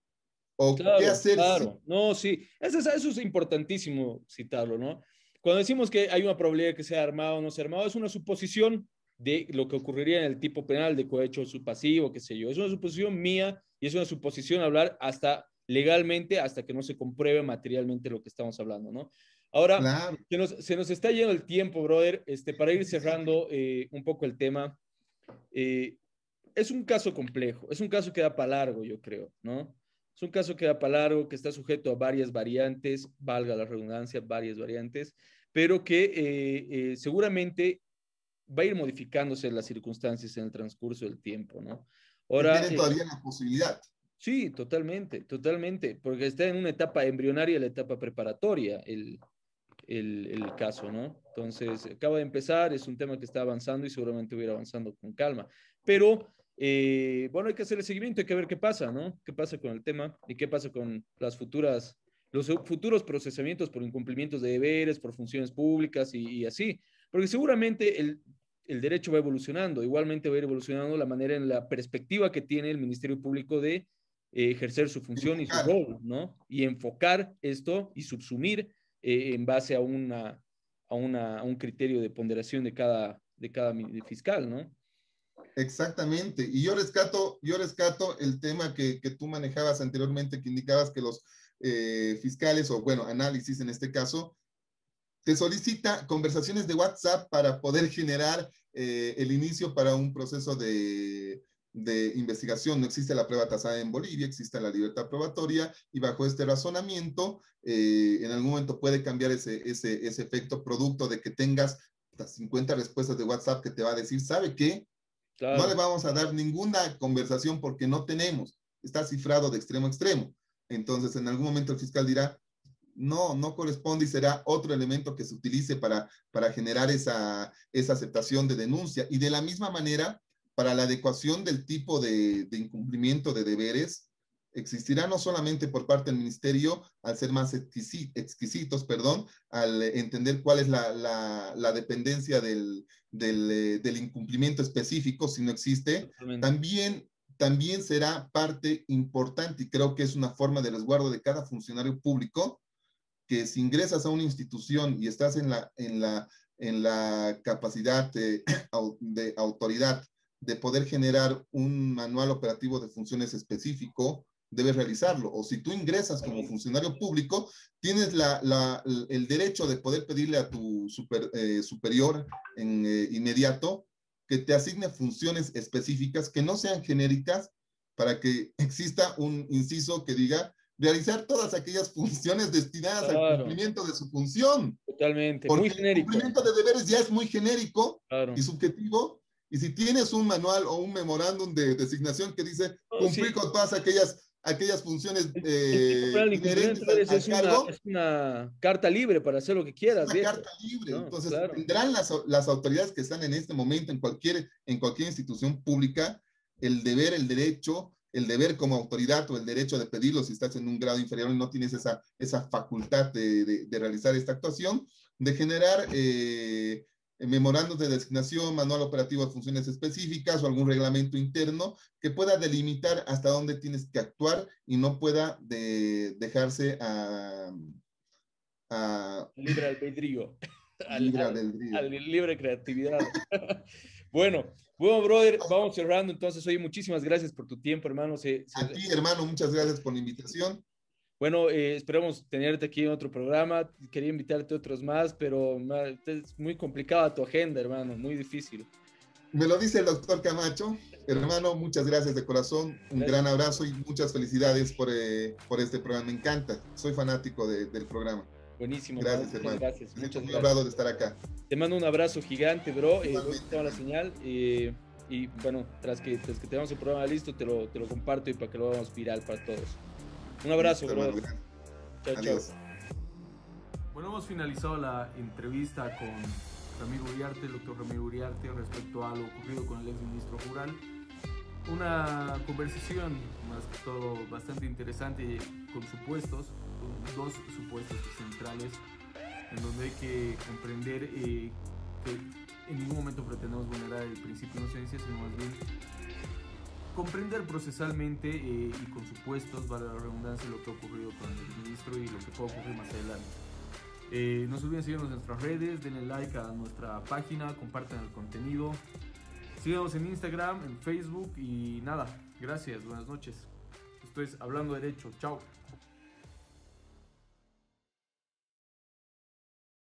o qué Claro, hacer si. claro. No, sí. Eso es importantísimo citarlo, ¿no? Cuando decimos que hay una probabilidad de que sea armado o no sea armado, es una suposición de lo que ocurriría en el tipo penal de cohecho pasivo, qué sé yo. Es una suposición mía y es una suposición hablar hasta legalmente, hasta que no se compruebe materialmente lo que estamos hablando, ¿no? Ahora, Claro, se nos está yendo el tiempo, brother, para ir cerrando un poco el tema. Eh, es un caso complejo, es un caso que da para largo, yo creo, ¿no? Es un caso que da para largo, que está sujeto a varias variantes, valga la redundancia, varias variantes, pero que seguramente va a ir modificándose las circunstancias en el transcurso del tiempo, ¿no? que Ahora, tienen todavía la posibilidad. sí, totalmente, totalmente, porque está en una etapa embrionaria, la etapa preparatoria, el caso, ¿no? Entonces, acaba de empezar, es un tema que está avanzando y seguramente va a ir avanzando con calma. Pero, bueno, hay que hacer el seguimiento, hay que ver qué pasa, ¿no? ¿Qué pasa con el tema y qué pasa con los futuros procesamientos por incumplimientos de deberes, por funciones públicas y así? Porque seguramente el derecho va evolucionando, igualmente va a ir evolucionando la manera en la perspectiva que tiene el Ministerio Público de ejercer su función y su Enfocar. rol, ¿no? Y enfocar esto y subsumir en base a un criterio de ponderación de cada fiscal, ¿no? Exactamente. Y yo rescato el tema que tú manejabas anteriormente, que indicabas que los fiscales, o bueno, análisis en este caso, te solicita conversaciones de WhatsApp para poder generar el inicio para un proceso de investigación. No existe la prueba tasada en Bolivia, existe la libertad probatoria y bajo este razonamiento, en algún momento puede cambiar ese efecto producto de que tengas hasta 50 respuestas de WhatsApp que te va a decir, ¿sabe qué? No le Claro, vamos a dar ninguna conversación porque no tenemos. Está cifrado de extremo a extremo. Entonces, en algún momento el fiscal dirá, no corresponde y será otro elemento que se utilice para generar esa aceptación de denuncia. Y de la misma manera, para la adecuación del tipo de incumplimiento de deberes, existirá no solamente por parte del ministerio, al ser más exquisitos, perdón, al entender cuál es la dependencia del incumplimiento específico, si no existe, totalmente. también será parte importante y creo que es una forma de resguardo de cada funcionario público que si ingresas a una institución y estás en la capacidad de autoridad de poder generar un manual operativo de funciones específico, debes realizarlo. O si tú ingresas como funcionario público, tienes el derecho de poder pedirle a tu superior inmediato que te asigne funciones específicas que no sean genéricas para que exista un inciso que diga realizar todas aquellas funciones destinadas al Claro, cumplimiento de su función, totalmente. Muy porque el genérico. cumplimiento de deberes ya es muy genérico y Claro. subjetivo, y si tienes un manual o un memorándum de designación que dice No, cumplir sí, con todas aquellas funciones el tipo penal de incumplimiento inherentes de deberes al cargo, es una carta libre para hacer lo que es quieras, una viejo. carta libre. No, Entonces, claro. tendrán las autoridades que están en este momento en cualquier institución pública el deber, el derecho, el deber como autoridad o el derecho de pedirlo si estás en un grado inferior y no tienes esa facultad de realizar esta actuación, de generar memorandos de designación, manual operativo de funciones específicas o algún reglamento interno que pueda delimitar hasta dónde tienes que actuar y no pueda dejarse a Libre albedrío, al, libre al, albedrío. al libre creatividad. Bueno, bueno, brother, vamos cerrando entonces. Oye, muchísimas gracias por tu tiempo, hermano. A ti, hermano, muchas gracias por la invitación. Bueno, esperamos tenerte aquí en otro programa. Quería invitarte a otros más, pero es muy complicada tu agenda, hermano, muy difícil. Me lo dice el doctor Camacho. Hermano, muchas gracias de corazón. Un gran Gracias. abrazo y muchas felicidades por este programa. Me encanta. Soy fanático del programa. Buenísimo, hermano. Gracias, Muchas hermano. gracias, Me siento muchas muy gracias. honrado de estar acá. Te mando un abrazo gigante, bro. Voy a Igualmente, tomar la hermano. señal. Y bueno, tras que tengamos el programa listo, te lo comparto y para que lo hagamos viral para todos. Un abrazo, Listo, bro. hermano. Gracias. Chao, chao. Adiós. Bueno, hemos finalizado la entrevista con Ramiro Uriarte, el doctor Ramiro Uriarte, respecto a lo ocurrido con el exministro Rural. Una conversación, más que todo, bastante interesante con supuestos, con dos supuestos centrales, en donde hay que comprender que en ningún momento pretendemos vulnerar el principio de inocencia, sino más bien comprender procesalmente y con supuestos, vale la redundancia, lo que ha ocurrido con el ministro y lo que puede ocurrir más adelante. No se olviden seguirnos en nuestras redes, denle like a nuestra página, compartan el contenido, síganos en Instagram, en Facebook y nada, gracias, buenas noches. Esto es Hablando Derecho, chao.